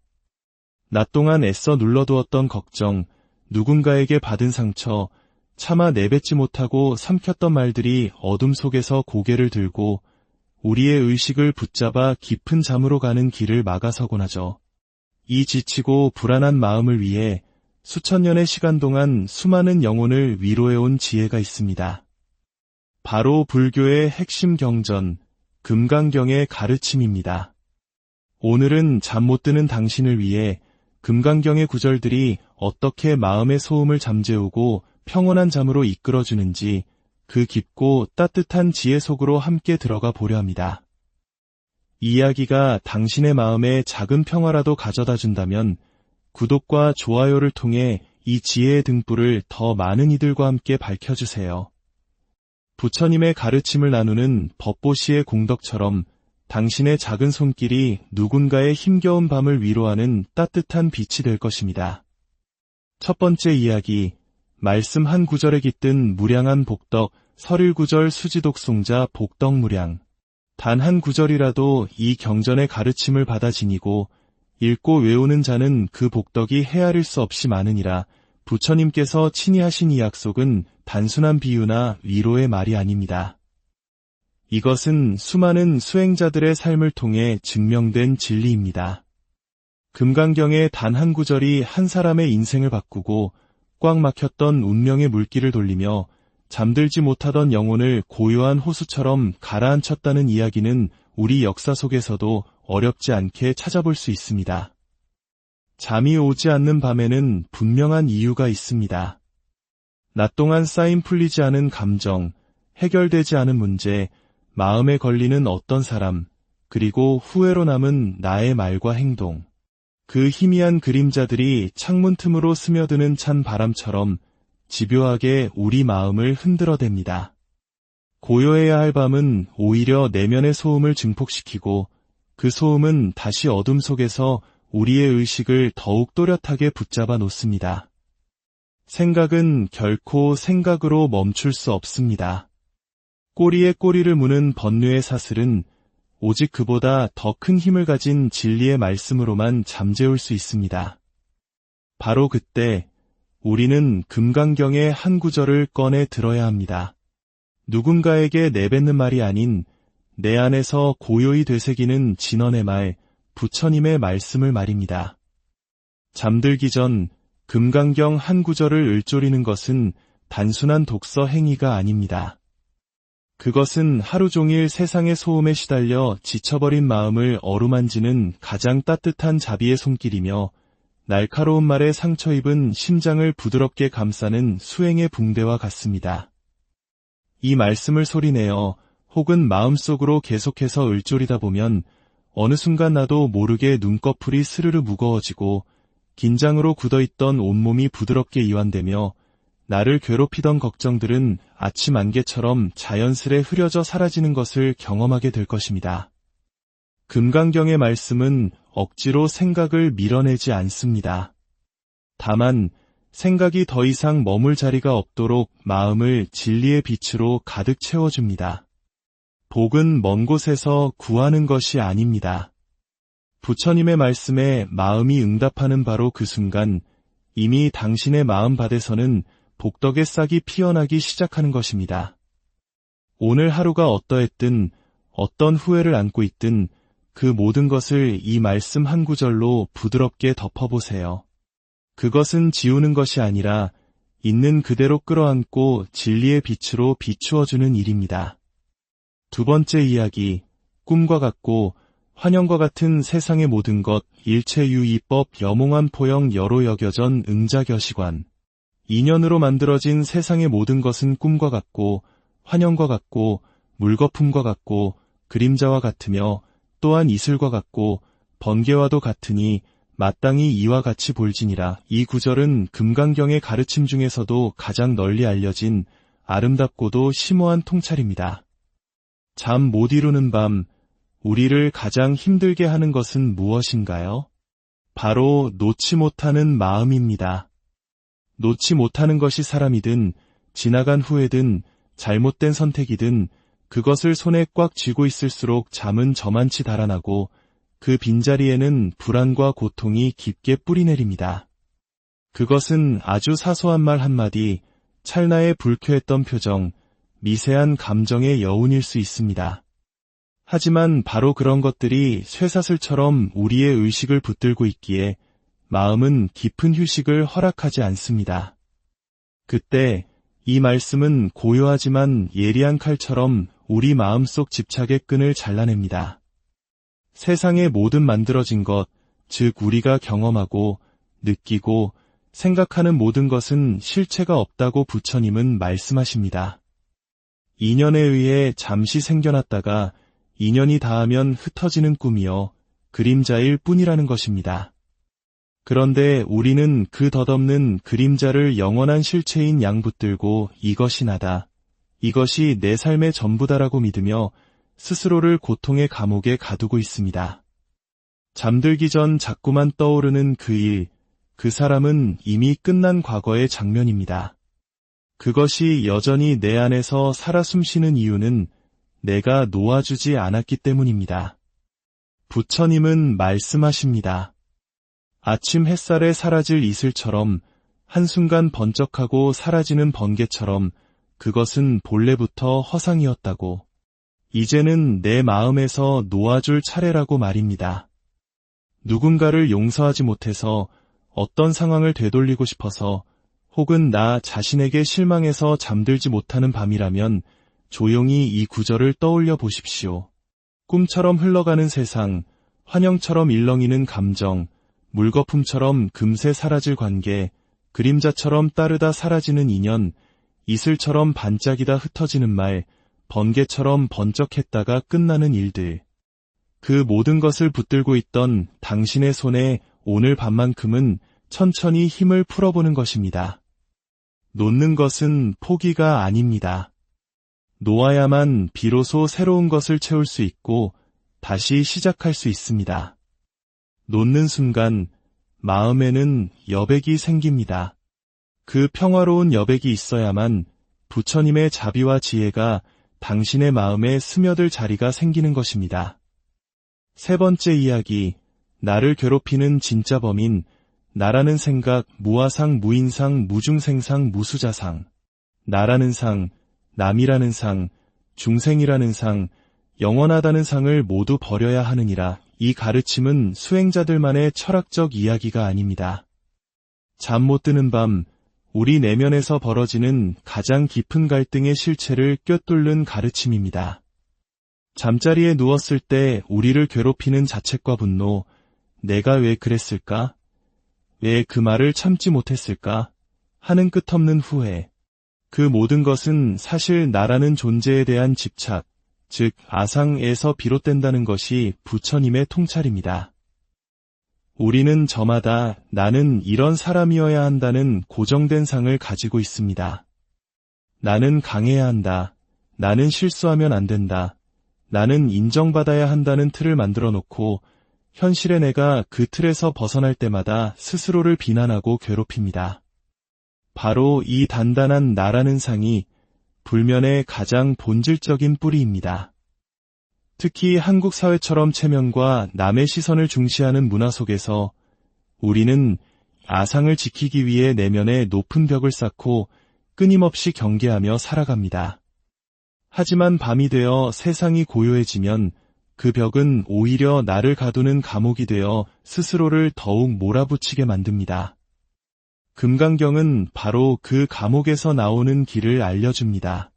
낮 동안 애써 눌러두었던 걱정, 누군가에게 받은 상처, 차마 내뱉지 못하고 삼켰던 말들이 어둠 속에서 고개를 들고 우리의 의식을 붙잡아 깊은 잠으로 가는 길을 막아서곤 하죠. 이 지치고 불안한 마음을 위해 수천 년의 시간 동안 수많은 영혼을 위로해온 지혜가 있습니다. 바로 불교의 핵심 경전, 금강경의 가르침입니다. 오늘은 잠 못 드는 당신을 위해 금강경의 구절들이 어떻게 마음의 소음을 잠재우고 평온한 잠으로 이끌어주는지 그 깊고 따뜻한 지혜 속으로 함께 들어가 보려 합니다. 이 이야기가 당신의 마음에 작은 평화라도 가져다 준다면 구독과 좋아요를 통해 이 지혜의 등불을 더 많은 이들과 함께 밝혀주세요. 부처님의 가르침을 나누는 법보시의 공덕처럼 당신의 작은 손길이 누군가의 힘겨운 밤을 위로하는 따뜻한 빛이 될 것입니다. 첫 번째 이야기, 말씀 한 구절에 깃든 무량한 복덕, 설일구절 수지독송자 복덕무량. 단 한 구절이라도 이 경전의 가르침을 받아 지니고 읽고 외우는 자는 그 복덕이 헤아릴 수 없이 많으니라. 부처님께서 친히 하신 이 약속은 단순한 비유나 위로의 말이 아닙니다. 이것은 수많은 수행자들의 삶을 통해 증명된 진리입니다. 금강경의 단 한 구절이 한 사람의 인생을 바꾸고 꽉 막혔던 운명의 물길을 돌리며 잠들지 못하던 영혼을 고요한 호수처럼 가라앉혔다는 이야기는 우리 역사 속에서도 어렵지 않게 찾아볼 수 있습니다. 잠이 오지 않는 밤에는 분명한 이유가 있습니다. 낮 동안 쌓인 풀리지 않은 감정, 해결되지 않은 문제, 마음에 걸리는 어떤 사람, 그리고 후회로 남은 나의 말과 행동. 그 희미한 그림자들이 창문 틈으로 스며드는 찬 바람처럼 집요하게 우리 마음을 흔들어댑니다. 고요해야 할 밤은 오히려 내면의 소음을 증폭시키고 그 소음은 다시 어둠 속에서 우리의 의식을 더욱 또렷하게 붙잡아 놓습니다. 생각은 결코 생각으로 멈출 수 없습니다. 꼬리에 꼬리를 무는 번뇌의 사슬은 오직 그보다 더 큰 힘을 가진 진리의 말씀으로만 잠재울 수 있습니다. 바로 그때 우리는 금강경의 한 구절을 꺼내 들어야 합니다. 누군가에게 내뱉는 말이 아닌 내 안에서 고요히 되새기는 진언의 말, 부처님의 말씀을 말입니다. 잠들기 전 금강경 한 구절을 읊조리는 것은 단순한 독서 행위가 아닙니다. 그것은 하루 종일 세상의 소음에 시달려 지쳐버린 마음을 어루만지는 가장 따뜻한 자비의 손길이며 날카로운 말에 상처 입은 심장을 부드럽게 감싸는 수행의 붕대와 같습니다. 이 말씀을 소리내어 혹은 마음속으로 계속해서 읊조리다 보면 어느 순간 나도 모르게 눈꺼풀이 스르르 무거워지고 긴장으로 굳어있던 온몸이 부드럽게 이완되며 나를 괴롭히던 걱정들은 아침 안개처럼 자연스레 흐려져 사라지는 것을 경험하게 될 것입니다. 금강경의 말씀은 억지로 생각을 밀어내지 않습니다. 다만 생각이 더 이상 머물 자리가 없도록 마음을 진리의 빛으로 가득 채워줍니다. 복은 먼 곳에서 구하는 것이 아닙니다. 부처님의 말씀에 마음이 응답하는 바로 그 순간 이미 당신의 마음밭에서는 복덕의 싹이 피어나기 시작하는 것입니다. 오늘 하루가 어떠했든 어떤 후회를 안고 있든 그 모든 것을 이 말씀 한 구절로 부드럽게 덮어보세요. 그것은 지우는 것이 아니라 있는 그대로 끌어안고 진리의 빛으로 비추어주는 일입니다. 두 번째 이야기, 꿈과 같고 환영과 같은 세상의 모든 것, 일체유의법 여몽한 포영 여로 여겨전 응자겨시관. 인연으로 만들어진 세상의 모든 것은 꿈과 같고 환영과 같고 물거품과 같고 그림자와 같으며 또한 이슬과 같고 번개와도 같으니 마땅히 이와 같이 볼지니라. 이 구절은 금강경의 가르침 중에서도 가장 널리 알려진 아름답고도 심오한 통찰입니다. 잠 못 이루는 밤, 우리를 가장 힘들게 하는 것은 무엇인가요? 바로 놓지 못하는 마음입니다. 놓지 못하는 것이 사람이든 지나간 후회든 잘못된 선택이든 그것을 손에 꽉 쥐고 있을수록 잠은 저만치 달아나고 그 빈자리에는 불안과 고통이 깊게 뿌리내립니다. 그것은 아주 사소한 말 한마디, 찰나의 불쾌했던 표정, 미세한 감정의 여운일 수 있습니다. 하지만 바로 그런 것들이 쇠사슬처럼 우리의 의식을 붙들고 있기에 마음은 깊은 휴식을 허락하지 않습니다. 그때 이 말씀은 고요하지만 예리한 칼처럼 우리 마음속 집착의 끈을 잘라냅니다. 세상의 모든 만들어진 것, 즉 우리가 경험하고 느끼고 생각하는 모든 것은 실체가 없다고 부처님은 말씀하십니다. 인연에 의해 잠시 생겨났다가 인연이 닿으면 흩어지는 꿈이요, 그림자일 뿐이라는 것입니다. 그런데 우리는 그 덧없는 그림자를 영원한 실체인 양 붙들고 이것이 나다, 이것이 내 삶의 전부다라고 믿으며 스스로를 고통의 감옥에 가두고 있습니다. 잠들기 전 자꾸만 떠오르는 그 일, 그 사람은 이미 끝난 과거의 장면입니다. 그것이 여전히 내 안에서 살아 숨쉬는 이유는 내가 놓아주지 않았기 때문입니다. 부처님은 말씀하십니다. 아침 햇살에 사라질 이슬처럼 한순간 번쩍하고 사라지는 번개처럼 그것은 본래부터 허상이었다고. 이제는 내 마음에서 놓아줄 차례라고 말입니다. 누군가를 용서하지 못해서, 어떤 상황을 되돌리고 싶어서, 혹은 나 자신에게 실망해서 잠들지 못하는 밤이라면 조용히 이 구절을 떠올려 보십시오. 꿈처럼 흘러가는 세상, 환영처럼 일렁이는 감정, 물거품처럼 금세 사라질 관계, 그림자처럼 따르다 사라지는 인연, 이슬처럼 반짝이다 흩어지는 말, 번개처럼 번쩍했다가 끝나는 일들. 그 모든 것을 붙들고 있던 당신의 손에 오늘 밤만큼은 천천히 힘을 풀어보는 것입니다. 놓는 것은 포기가 아닙니다. 놓아야만 비로소 새로운 것을 채울 수 있고 다시 시작할 수 있습니다. 놓는 순간 마음에는 여백이 생깁니다. 그 평화로운 여백이 있어야만 부처님의 자비와 지혜가 당신의 마음에 스며들 자리가 생기는 것입니다. 세 번째 이야기, 나를 괴롭히는 진짜 범인, 나라는 생각, 무아상, 무인상, 무중생상, 무수자상. 나라는 상, 남이라는 상, 중생이라는 상, 영원하다는 상을 모두 버려야 하느니라. 이 가르침은 수행자들만의 철학적 이야기가 아닙니다. 잠 못 드는 밤, 우리 내면에서 벌어지는 가장 깊은 갈등의 실체를 꿰뚫는 가르침입니다. 잠자리에 누웠을 때 우리를 괴롭히는 자책과 분노, 내가 왜 그랬을까? 왜 그 말을 참지 못했을까? 하는 끝없는 후회. 그 모든 것은 사실 나라는 존재에 대한 집착, 즉 아상에서 비롯된다는 것이 부처님의 통찰입니다. 우리는 저마다 나는 이런 사람이어야 한다는 고정된 상을 가지고 있습니다. 나는 강해야 한다. 나는 실수하면 안 된다. 나는 인정받아야 한다는 틀을 만들어 놓고 현실의 내가 그 틀에서 벗어날 때마다 스스로를 비난하고 괴롭힙니다. 바로 이 단단한 나라는 상이 불면의 가장 본질적인 뿌리입니다. 특히 한국 사회처럼 체면과 남의 시선을 중시하는 문화 속에서 우리는 아상을 지키기 위해 내면에 높은 벽을 쌓고 끊임없이 경계하며 살아갑니다. 하지만 밤이 되어 세상이 고요해지면 그 벽은 오히려 나를 가두는 감옥이 되어 스스로를 더욱 몰아붙이게 만듭니다. 금강경은 바로 그 감옥에서 나오는 길을 알려줍니다.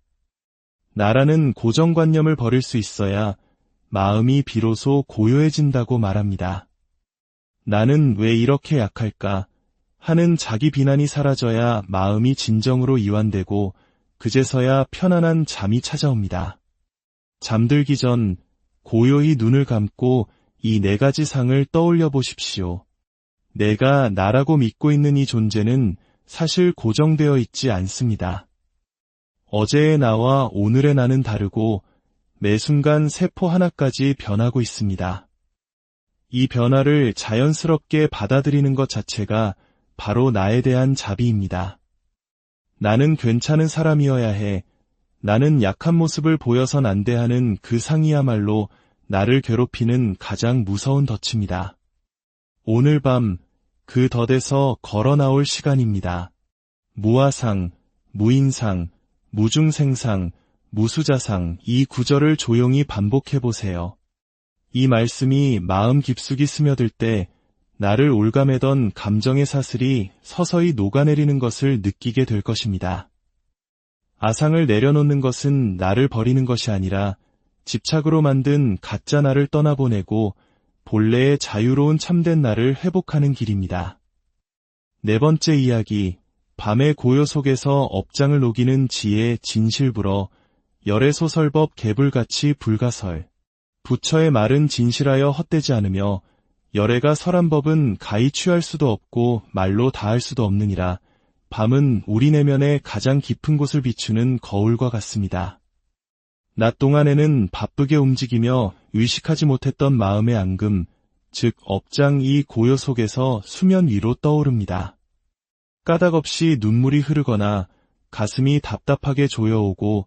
나라는 고정관념을 버릴 수 있어야 마음이 비로소 고요해진다고 말합니다. 나는 왜 이렇게 약할까 하는 자기 비난이 사라져야 마음이 진정으로 이완되고 그제서야 편안한 잠이 찾아옵니다. 잠들기 전 고요히 눈을 감고 이 네 가지 상을 떠올려 보십시오. 내가 나라고 믿고 있는 이 존재는 사실 고정되어 있지 않습니다. 어제의 나와 오늘의 나는 다르고 매 순간 세포 하나까지 변하고 있습니다. 이 변화를 자연스럽게 받아들이는 것 자체가 바로 나에 대한 자비입니다. 나는 괜찮은 사람이어야 해. 나는 약한 모습을 보여선 안 돼 하는 그 상이야말로 나를 괴롭히는 가장 무서운 덫입니다. 오늘 밤 그 덫에서 걸어 나올 시간입니다. 무아상, 무인상, 무중생상, 무수자상 이 구절을 조용히 반복해 보세요. 이 말씀이 마음 깊숙이 스며들 때 나를 올가매던 감정의 사슬이 서서히 녹아내리는 것을 느끼게 될 것입니다. 아상을 내려놓는 것은 나를 버리는 것이 아니라 집착으로 만든 가짜 나를 떠나보내고 본래의 자유로운 참된 나를 회복하는 길입니다. 네 번째 이야기, 밤의 고요 속에서 업장을 녹이는 지혜 진실불어, 열애 소설법 개불같이 불가설. 부처의 말은 진실하여 헛되지 않으며 열애가 설한 법은 가히 취할 수도 없고 말로 다할 수도 없느니라. 밤은 우리 내면의 가장 깊은 곳을 비추는 거울과 같습니다. 낮 동안에는 바쁘게 움직이며 의식하지 못했던 마음의 앙금, 즉 업장 이 고요 속에서 수면 위로 떠오릅니다. 까닭없이 눈물이 흐르거나 가슴이 답답하게 조여오고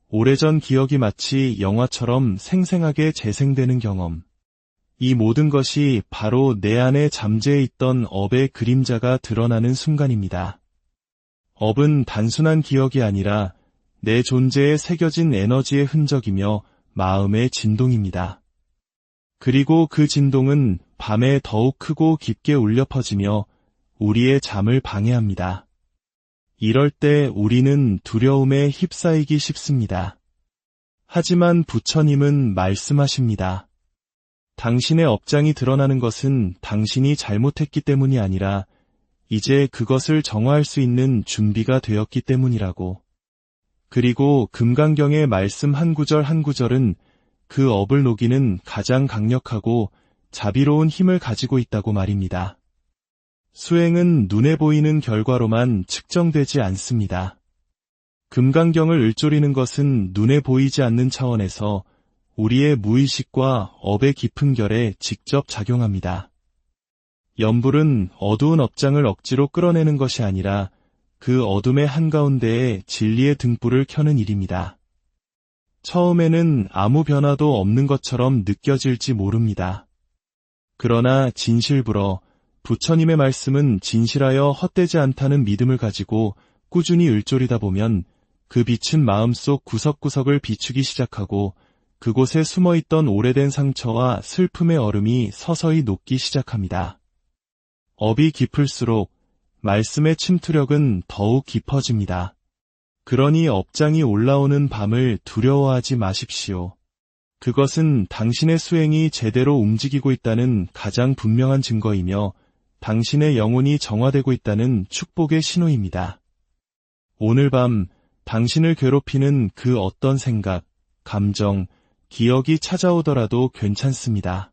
오래전 기억이 마치 영화처럼 생생하게 재생되는 경험. 이 모든 것이 바로 내 안에 잠재해 있던 업의 그림자가 드러나는 순간입니다. 업은 단순한 기억이 아니라 내 존재에 새겨진 에너지의 흔적이며 마음의 진동입니다. 그리고 그 진동은 밤에 더욱 크고 깊게 울려 퍼지며 우리의 잠을 방해합니다. 이럴 때 우리는 두려움에 휩싸이기 쉽습니다. 하지만 부처님은 말씀하십니다. 당신의 업장이 드러나는 것은 당신이 잘못했기 때문이 아니라 이제 그것을 정화할 수 있는 준비가 되었기 때문이라고. 그리고 금강경의 말씀 한 구절 한 구절은 그 업을 녹이는 가장 강력하고 자비로운 힘을 가지고 있다고 말입니다. 수행은 눈에 보이는 결과로만 측정되지 않습니다. 금강경을 읊조리는 것은 눈에 보이지 않는 차원에서 우리의 무의식과 업의 깊은 결에 직접 작용합니다. 염불은 어두운 업장을 억지로 끌어내는 것이 아니라 그 어둠의 한가운데에 진리의 등불을 켜는 일입니다. 처음에는 아무 변화도 없는 것처럼 느껴질지 모릅니다. 그러나 진실불어 부처님의 말씀은 진실하여 헛되지 않다는 믿음을 가지고 꾸준히 읊조리다 보면 그 빛은 마음속 구석구석을 비추기 시작하고 그곳에 숨어있던 오래된 상처와 슬픔의 얼음이 서서히 녹기 시작합니다. 업이 깊을수록 말씀의 침투력은 더욱 깊어집니다. 그러니 업장이 올라오는 밤을 두려워하지 마십시오. 그것은 당신의 수행이 제대로 움직이고 있다는 가장 분명한 증거이며 당신의 영혼이 정화되고 있다는 축복의 신호입니다. 오늘 밤 당신을 괴롭히는 그 어떤 생각, 감정, 기억이 찾아오더라도 괜찮습니다.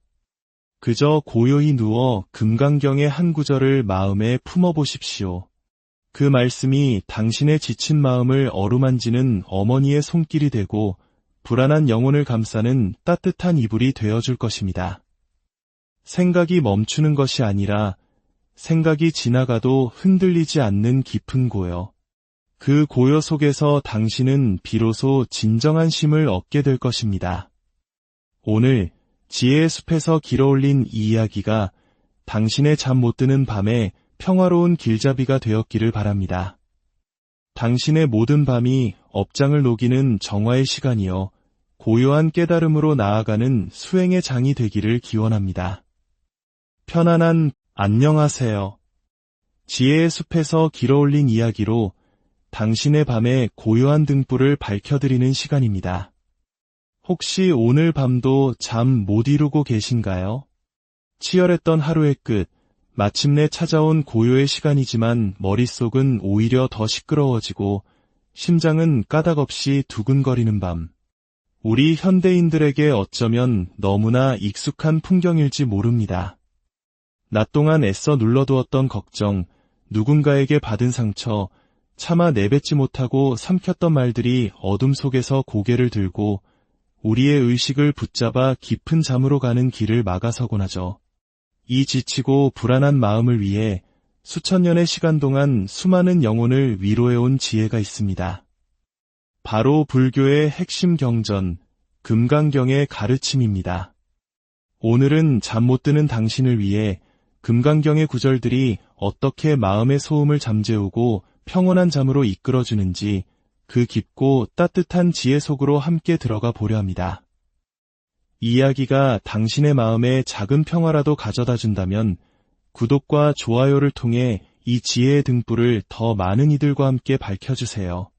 그저 고요히 누워 금강경의 한 구절을 마음에 품어보십시오. 그 말씀이 당신의 지친 마음을 어루만지는 어머니의 손길이 되고 불안한 영혼을 감싸는 따뜻한 이불이 되어줄 것입니다. 생각이 멈추는 것이 아니라 생각이 지나가도 흔들리지 않는 깊은 고요. 그 고요 속에서 당신은 비로소 진정한 쉼을 얻게 될 것입니다. 오늘 지혜의 숲에서 길어올린 이 이야기가 당신의 잠 못 드는 밤에 평화로운 길잡이가 되었기를 바랍니다. 당신의 모든 밤이 업장을 녹이는 정화의 시간이요, 고요한 깨달음으로 나아가는 수행의 장이 되기를 기원합니다. 편안한 안녕하세요. 지혜의 숲에서 길어올린 이야기로 당신의 밤에 고요한 등불을 밝혀드리는 시간입니다. 혹시 오늘 밤도 잠 못 이루고 계신가요? 치열했던 하루의 끝, 마침내 찾아온 고요의 시간이지만 머릿속은 오히려 더 시끄러워지고 심장은 까닭없이 두근거리는 밤. 우리 현대인들에게 어쩌면 너무나 익숙한 풍경일지 모릅니다. 낮 동안 애써 눌러두었던 걱정, 누군가에게 받은 상처, 차마 내뱉지 못하고 삼켰던 말들이 어둠 속에서 고개를 들고 우리의 의식을 붙잡아 깊은 잠으로 가는 길을 막아서곤 하죠. 이 지치고 불안한 마음을 위해 수천 년의 시간 동안 수많은 영혼을 위로해온 지혜가 있습니다. 바로 불교의 핵심 경전, 금강경의 가르침입니다. 오늘은 잠 못 드는 당신을 위해 금강경의 구절들이 어떻게 마음의 소음을 잠재우고 평온한 잠으로 이끌어주는지 그 깊고 따뜻한 지혜 속으로 함께 들어가 보려 합니다. 이 이야기가 당신의 마음에 작은 평화라도 가져다 준다면 구독과 좋아요를 통해 이 지혜의 등불을 더 많은 이들과 함께 밝혀주세요.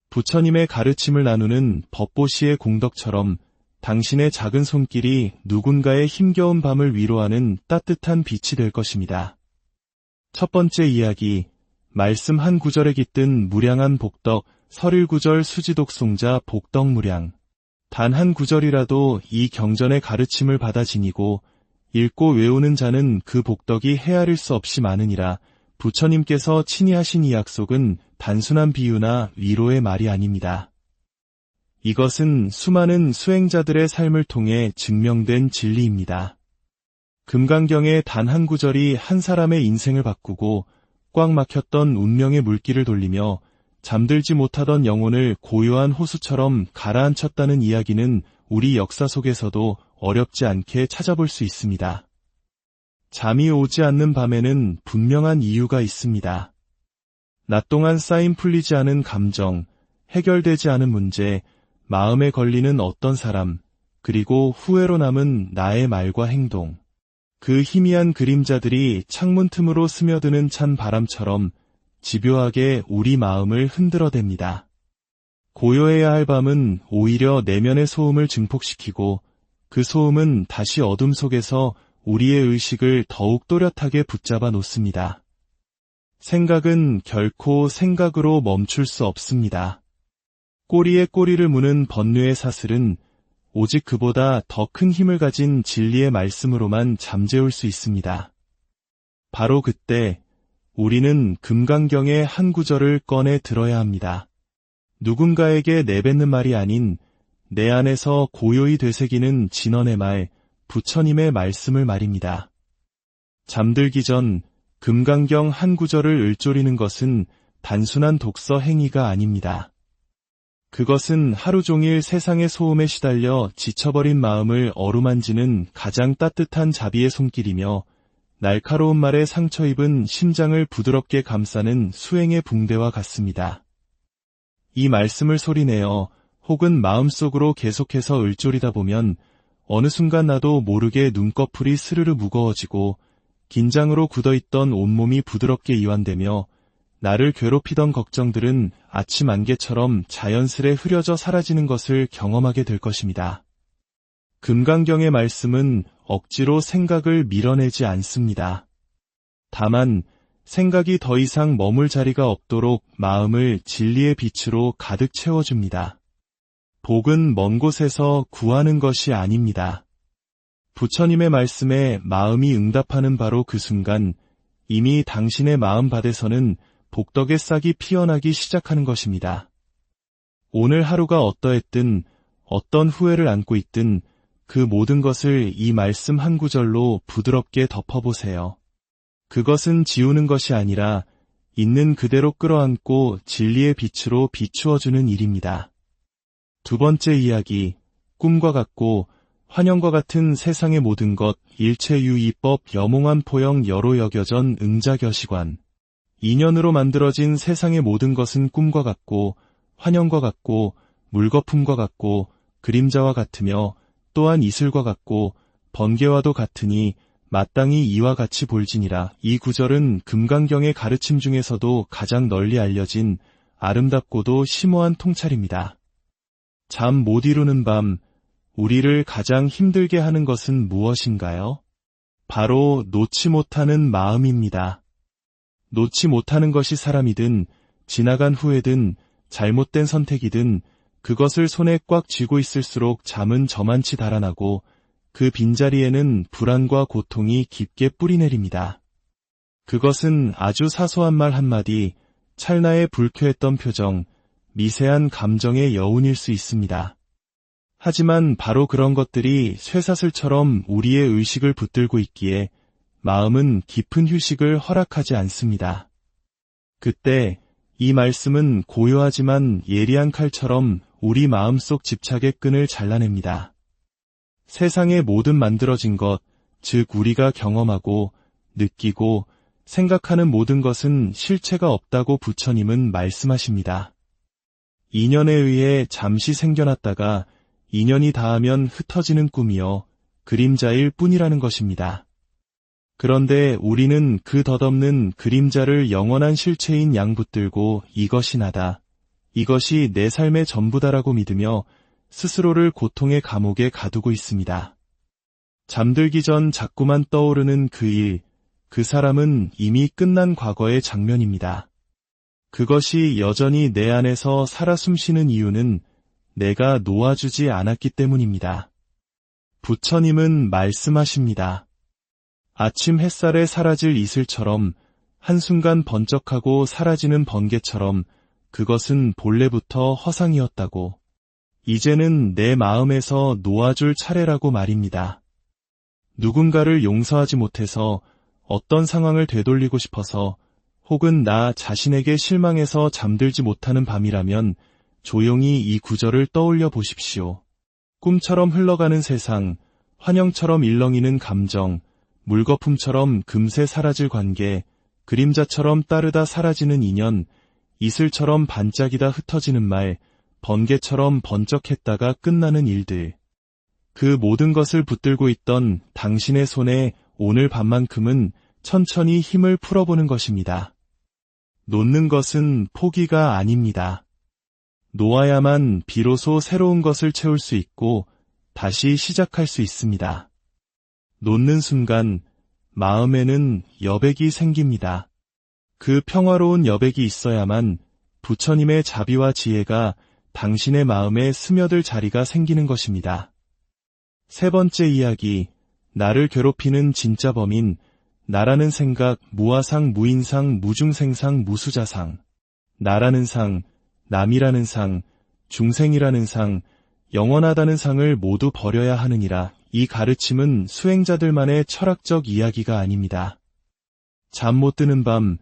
부처님의 가르침을 나누는 법보시의 공덕처럼 당신의 작은 손길이 누군가의 힘겨운 밤을 위로하는 따뜻한 빛이 될 것입니다. 첫 번째 이야기, 말씀 한 구절에 깃든 무량한 복덕, 설일구절 수지독송자 복덕무량. 단 한 구절이라도 이 경전의 가르침을 받아 지니고 읽고 외우는 자는 그 복덕이 헤아릴 수 없이 많으니라. 부처님께서 친히 하신 이 약속은 단순한 비유나 위로의 말이 아닙니다. 이것은 수많은 수행자들의 삶을 통해 증명된 진리입니다. 금강경의 단 한 구절이 한 사람의 인생을 바꾸고 꽉 막혔던 운명의 물길을 돌리며 잠들지 못하던 영혼을 고요한 호수처럼 가라앉혔다는 이야기는 우리 역사 속에서도 어렵지 않게 찾아볼 수 있습니다. 잠이 오지 않는 밤에는 분명한 이유가 있습니다. 낮 동안 쌓인 풀리지 않은 감정, 해결되지 않은 문제, 마음에 걸리는 어떤 사람, 그리고 후회로 남은 나의 말과 행동. 그 희미한 그림자들이 창문 틈으로 스며드는 찬 바람처럼 집요하게 우리 마음을 흔들어댑니다. 고요해야 할 밤은 오히려 내면의 소음을 증폭시키고 그 소음은 다시 어둠 속에서 우리의 의식을 더욱 또렷하게 붙잡아 놓습니다. 생각은 결코 생각으로 멈출 수 없습니다. 꼬리에 꼬리를 무는 번뇌의 사슬은 오직 그보다 더 큰 힘을 가진 진리의 말씀으로만 잠재울 수 있습니다. 바로 그때 우리는 금강경의 한 구절을 꺼내 들어야 합니다. 누군가에게 내뱉는 말이 아닌 내 안에서 고요히 되새기는 진언의 말, 부처님의 말씀을 말입니다. 잠들기 전 금강경 한 구절을 읊조리는 것은 단순한 독서 행위가 아닙니다. 그것은 하루 종일 세상의 소음에 시달려 지쳐버린 마음을 어루만지는 가장 따뜻한 자비의 손길이며 날카로운 말에 상처 입은 심장을 부드럽게 감싸는 수행의 붕대와 같습니다. 이 말씀을 소리내어 혹은 마음속으로 계속해서 읊조리다 보면 어느 순간 나도 모르게 눈꺼풀이 스르르 무거워지고 긴장으로 굳어있던 온몸이 부드럽게 이완되며 나를 괴롭히던 걱정들은 아침 안개처럼 자연스레 흐려져 사라지는 것을 경험하게 될 것입니다. 금강경의 말씀은 억지로 생각을 밀어내지 않습니다. 다만 생각이 더 이상 머물 자리가 없도록 마음을 진리의 빛으로 가득 채워줍니다. 복은 먼 곳에서 구하는 것이 아닙니다. 부처님의 말씀에 마음이 응답하는 바로 그 순간 이미 당신의 마음밭에서는 복덕의 싹이 피어나기 시작하는 것입니다. 오늘 하루가 어떠했든 어떤 후회를 안고 있든 그 모든 것을 이 말씀 한 구절로 부드럽게 덮어보세요. 그것은 지우는 것이 아니라 있는 그대로 끌어안고 진리의 빛으로 비추어주는 일입니다. 두 번째 이야기, 꿈과 같고 환영과 같은 세상의 모든 것, 일체유의법 여몽한 포영 여로 여겨전 응자겨시관. 인연으로 만들어진 세상의 모든 것은 꿈과 같고 환영과 같고 물거품과 같고 그림자와 같으며 또한 이슬과 같고 번개와도 같으니 마땅히 이와 같이 볼지니라. 이 구절은 금강경의 가르침 중에서도 가장 널리 알려진 아름답고도 심오한 통찰입니다. 잠 못 이루는 밤, 우리를 가장 힘들게 하는 것은 무엇인가요? 바로 놓지 못하는 마음입니다. 놓지 못하는 것이 사람이든 지나간 후회든 잘못된 선택이든 그것을 손에 꽉 쥐고 있을수록 잠은 저만치 달아나고 그 빈자리에는 불안과 고통이 깊게 뿌리내립니다. 그것은 아주 사소한 말 한마디, 찰나의 불쾌했던 표정, 미세한 감정의 여운일 수 있습니다. 하지만 바로 그런 것들이 쇠사슬처럼 우리의 의식을 붙들고 있기에 마음은 깊은 휴식을 허락하지 않습니다. 그때 이 말씀은 고요하지만 예리한 칼처럼 우리 마음속 집착의 끈을 잘라냅니다. 세상의 모든 만들어진 것, 즉 우리가 경험하고 느끼고 생각하는 모든 것은 실체가 없다고 부처님은 말씀하십니다. 인연에 의해 잠시 생겨났다가 인연이 닿으면 흩어지는 꿈이요 그림자일 뿐이라는 것입니다. 그런데 우리는 그 덧없는 그림자를 영원한 실체인 양 붙들고 이것이 나다, 이것이 내 삶의 전부다라고 믿으며 스스로를 고통의 감옥에 가두고 있습니다. 잠들기 전 자꾸만 떠오르는 그 일, 그 사람은 이미 끝난 과거의 장면입니다. 그것이 여전히 내 안에서 살아 숨쉬는 이유는 내가 놓아주지 않았기 때문입니다. 부처님은 말씀하십니다. 아침 햇살에 사라질 이슬처럼 한순간 번쩍하고 사라지는 번개처럼 그것은 본래부터 허상이었다고. 이제는 내 마음에서 놓아줄 차례라고 말입니다. 누군가를 용서하지 못해서, 어떤 상황을 되돌리고 싶어서, 혹은 나 자신에게 실망해서 잠들지 못하는 밤이라면 조용히 이 구절을 떠올려 보십시오. 꿈처럼 흘러가는 세상, 환영처럼 일렁이는 감정, 물거품처럼 금세 사라질 관계, 그림자처럼 따르다 사라지는 인연, 이슬처럼 반짝이다 흩어지는 말, 번개처럼 번쩍했다가 끝나는 일들. 그 모든 것을 붙들고 있던 당신의 손에 오늘 밤만큼은 천천히 힘을 풀어보는 것입니다. 놓는 것은 포기가 아닙니다. 놓아야만 비로소 새로운 것을 채울 수 있고 다시 시작할 수 있습니다. 놓는 순간 마음에는 여백이 생깁니다. 그 평화로운 여백이 있어야만 부처님의 자비와 지혜가 당신의 마음에 스며들 자리가 생기는 것입니다. 세 번째 이야기, 나를 괴롭히는 진짜 범인, 나라는 생각, 무아상, 무인상, 무중생상, 무수자상. 나라는 상, 남이라는 상, 중생이라는 상, 영원하다는 상을 모두 버려야 하느니라. 이 가르침은 수행자들만의 철학적 이야기가 아닙니다. 잠 못 드는 밤,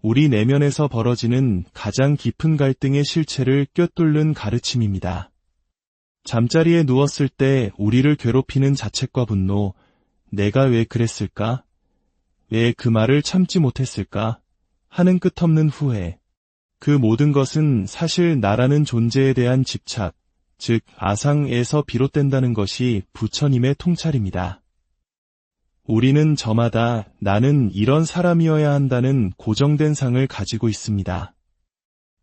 우리 내면에서 벌어지는 가장 깊은 갈등의 실체를 꿰뚫는 가르침입니다. 잠자리에 누웠을 때 우리를 괴롭히는 자책과 분노, 내가 왜 그랬을까? 왜 그 말을 참지 못했을까? 하는 끝없는 후회. 그 모든 것은 사실 나라는 존재에 대한 집착, 즉 아상에서 비롯된다는 것이 부처님의 통찰입니다. 우리는 저마다 나는 이런 사람이어야 한다는 고정된 상을 가지고 있습니다.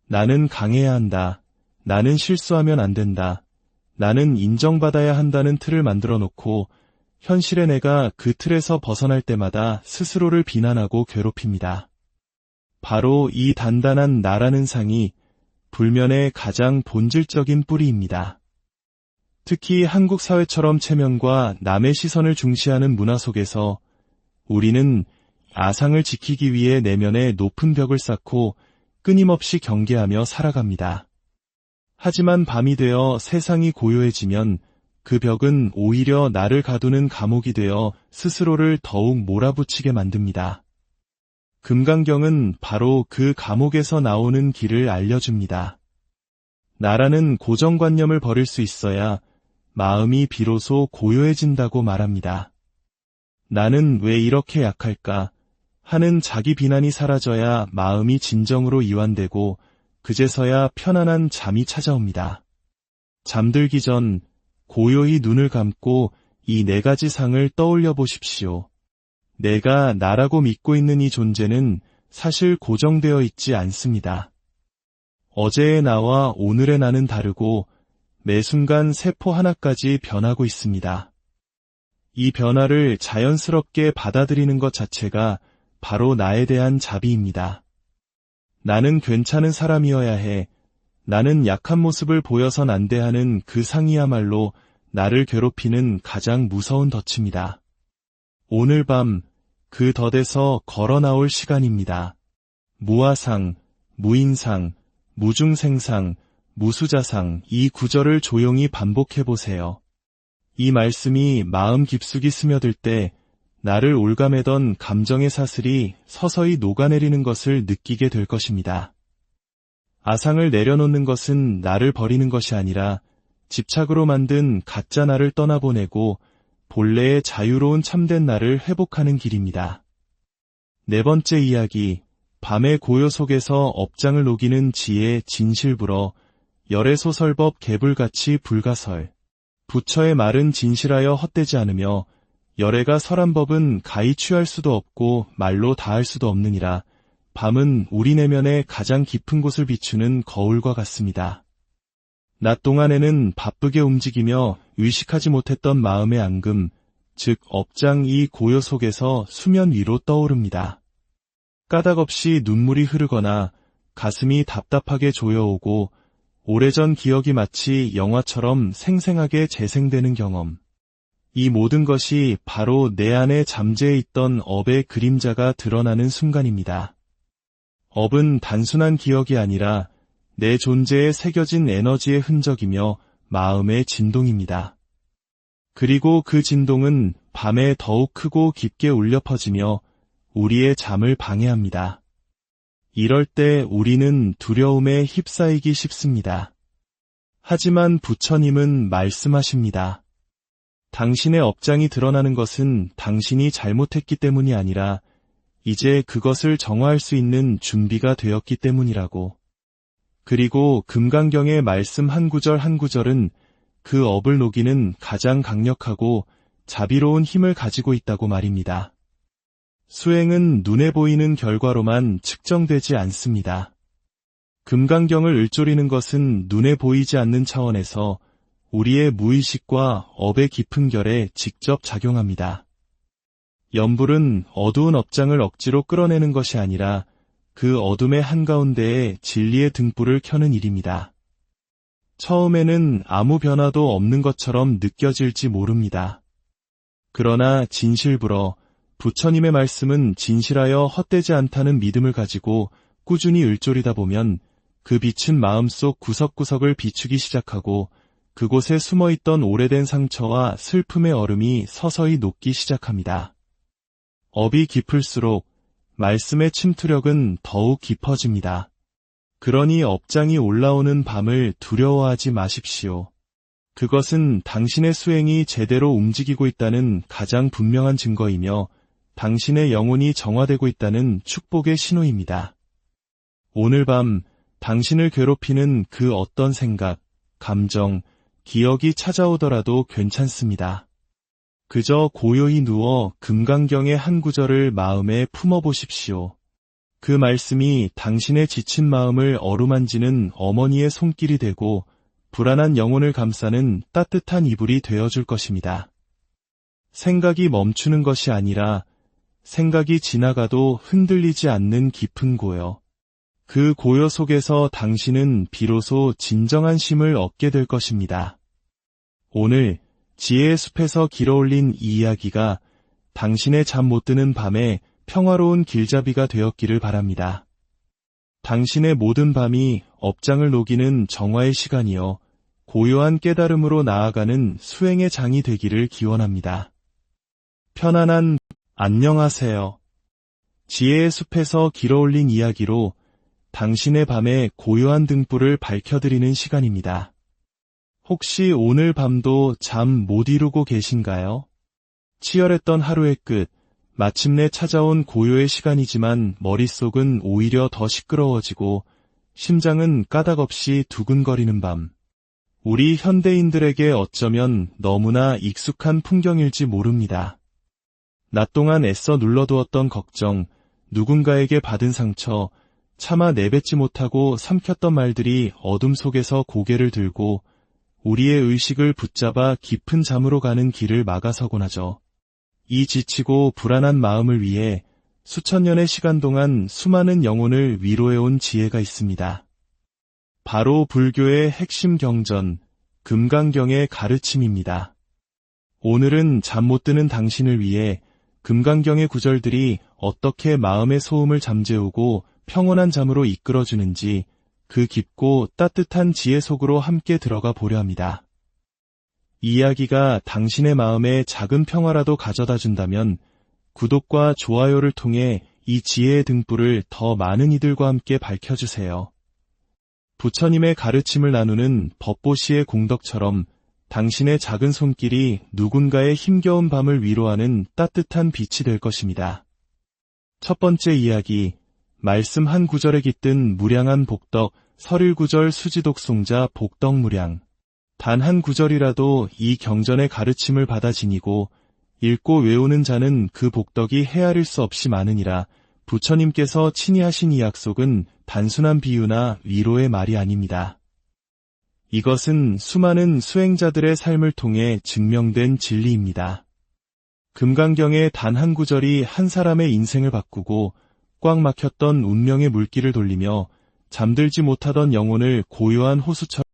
나는 강해야 한다. 나는 실수하면 안 된다. 나는 인정받아야 한다는 틀을 만들어 놓고 현실의 내가 그 틀에서 벗어날 때마다 스스로를 비난하고 괴롭힙니다. 바로 이 단단한 나라는 상이 불면의 가장 본질적인 뿌리입니다. 특히 한국 사회처럼 체면과 남의 시선을 중시하는 문화 속에서 우리는 아상을 지키기 위해 내면에 높은 벽을 쌓고 끊임없이 경계하며 살아갑니다. 하지만 밤이 되어 세상이 고요해지면 그 벽은 오히려 나를 가두는 감옥이 되어 스스로를 더욱 몰아붙이게 만듭니다. 금강경은 바로 그 감옥에서 나오는 길을 알려줍니다. 나라는 고정관념을 버릴 수 있어야 마음이 비로소 고요해진다고 말합니다. 나는 왜 이렇게 약할까 하는 자기 비난이 사라져야 마음이 진정으로 이완되고 그제서야 편안한 잠이 찾아옵니다. 잠들기 전 고요히 눈을 감고 이 네 가지 상을 떠올려 보십시오. 내가 나라고 믿고 있는 이 존재는 사실 고정되어 있지 않습니다. 어제의 나와 오늘의 나는 다르고 매 순간 세포 하나까지 변하고 있습니다. 이 변화를 자연스럽게 받아들이는 것 자체가 바로 나에 대한 자비입니다. 나는 괜찮은 사람이어야 해. 나는 약한 모습을 보여선 안 돼 하는 그 상이야말로 나를 괴롭히는 가장 무서운 덫입니다. 오늘 밤 그 덫에서 걸어 나올 시간입니다. 무아상, 무인상, 무중생상, 무수자상 이 구절을 조용히 반복해 보세요. 이 말씀이 마음 깊숙이 스며들 때 나를 올가매던 감정의 사슬이 서서히 녹아내리는 것을 느끼게 될 것입니다. 아상을 내려놓는 것은 나를 버리는 것이 아니라 집착으로 만든 가짜 나를 떠나보내고 본래의 자유로운 참된 나를 회복하는 길입니다. 네 번째 이야기, 밤의 고요 속에서 업장을 녹이는 지혜의 진실불어 열애소설법 개불같이 불가설. 부처의 말은 진실하여 헛되지 않으며 열애가 설한 법은 가히 취할 수도 없고 말로 다할 수도 없느니라. 밤은 우리 내면의 가장 깊은 곳을 비추는 거울과 같습니다. 낮 동안에는 바쁘게 움직이며 의식하지 못했던 마음의 앙금, 즉 업장 이 고요 속에서 수면 위로 떠오릅니다. 까닭없이 눈물이 흐르거나 가슴이 답답하게 조여오고 오래전 기억이 마치 영화처럼 생생하게 재생되는 경험. 이 모든 것이 바로 내 안에 잠재해 있던 업의 그림자가 드러나는 순간입니다. 업은 단순한 기억이 아니라 내 존재에 새겨진 에너지의 흔적이며 마음의 진동입니다. 그리고 그 진동은 밤에 더욱 크고 깊게 울려 퍼지며 우리의 잠을 방해합니다. 이럴 때 우리는 두려움에 휩싸이기 쉽습니다. 하지만 부처님은 말씀하십니다. 당신의 업장이 드러나는 것은 당신이 잘못했기 때문이 아니라 이제 그것을 정화할 수 있는 준비가 되었기 때문이라고. 그리고 금강경의 말씀 한 구절 한 구절은 그 업을 녹이는 가장 강력하고 자비로운 힘을 가지고 있다고 말입니다. 수행은 눈에 보이는 결과로만 측정되지 않습니다. 금강경을 읊조리는 것은 눈에 보이지 않는 차원에서 우리의 무의식과 업의 깊은 결에 직접 작용합니다. 염불은 어두운 업장을 억지로 끌어내는 것이 아니라 그 어둠의 한가운데에 진리의 등불을 켜는 일입니다. 처음에는 아무 변화도 없는 것처럼 느껴질지 모릅니다. 그러나 진실불어 부처님의 말씀은 진실하여 헛되지 않다는 믿음을 가지고 꾸준히 읊조리다 보면 그 빛은 마음속 구석구석을 비추기 시작하고 그곳에 숨어있던 오래된 상처와 슬픔의 얼음이 서서히 녹기 시작합니다. 업이 깊을수록 말씀의 침투력은 더욱 깊어집니다. 그러니 업장이 올라오는 밤을 두려워하지 마십시오. 그것은 당신의 수행이 제대로 움직이고 있다는 가장 분명한 증거이며 당신의 영혼이 정화되고 있다는 축복의 신호입니다. 오늘 밤 당신을 괴롭히는 그 어떤 생각, 감정, 기억이 찾아오더라도 괜찮습니다. 그저 고요히 누워 금강경의 한 구절을 마음에 품어보십시오. 그 말씀이 당신의 지친 마음을 어루만지는 어머니의 손길이 되고 불안한 영혼을 감싸는 따뜻한 이불이 되어줄 것입니다. 생각이 멈추는 것이 아니라 생각이 지나가도 흔들리지 않는 깊은 고요. 그 고요 속에서 당신은 비로소 진정한 쉼을 얻게 될 것입니다. 오늘 지혜의 숲에서 길어올린 이 이야기가 당신의 잠 못 드는 밤에 평화로운 길잡이가 되었기를 바랍니다. 당신의 모든 밤이 업장을 녹이는 정화의 시간이요 고요한 깨달음으로 나아가는 수행의 장이 되기를 기원합니다. 편안한 안녕하세요. 지혜의 숲에서 길어올린 이야기로 당신의 밤에 고요한 등불을 밝혀드리는 시간입니다. 혹시 오늘 밤도 잠 못 이루고 계신가요? 치열했던 하루의 끝, 마침내 찾아온 고요의 시간이지만 머릿속은 오히려 더 시끄러워지고 심장은 까닭없이 두근거리는 밤. 우리 현대인들에게 어쩌면 너무나 익숙한 풍경일지 모릅니다. 낮 동안 애써 눌러두었던 걱정, 누군가에게 받은 상처, 차마 내뱉지 못하고 삼켰던 말들이 어둠 속에서 고개를 들고 우리의 의식을 붙잡아 깊은 잠으로 가는 길을 막아서곤 하죠. 이 지치고 불안한 마음을 위해 수천 년의 시간 동안 수많은 영혼을 위로해온 지혜가 있습니다. 바로 불교의 핵심 경전, 금강경의 가르침입니다. 오늘은 잠 못 드는 당신을 위해 금강경의 구절들이 어떻게 마음의 소음을 잠재우고 평온한 잠으로 이끌어주는지 그 깊고 따뜻한 지혜 속으로 함께 들어가 보려 합니다. 이야기가 당신의 마음에 작은 평화라도 가져다 준다면 구독과 좋아요를 통해 이 지혜의 등불을 더 많은 이들과 함께 밝혀주세요. 부처님의 가르침을 나누는 법보시의 공덕처럼 당신의 작은 손길이 누군가의 힘겨운 밤을 위로하는 따뜻한 빛이 될 것입니다. 첫 번째 이야기, 말씀 한 구절에 깃든 무량한 복덕, 설일구절 수지독송자 복덕무량. 단 한 구절이라도 이 경전의 가르침을 받아 지니고 읽고 외우는 자는 그 복덕이 헤아릴 수 없이 많으니라. 부처님께서 친히 하신 이 약속은 단순한 비유나 위로의 말이 아닙니다. 이것은 수많은 수행자들의 삶을 통해 증명된 진리입니다. 금강경의 단 한 구절이 한 사람의 인생을 바꾸고 꽉 막혔던 운명의 물길을 돌리며 잠들지 못하던 영혼을 고요한 호수처럼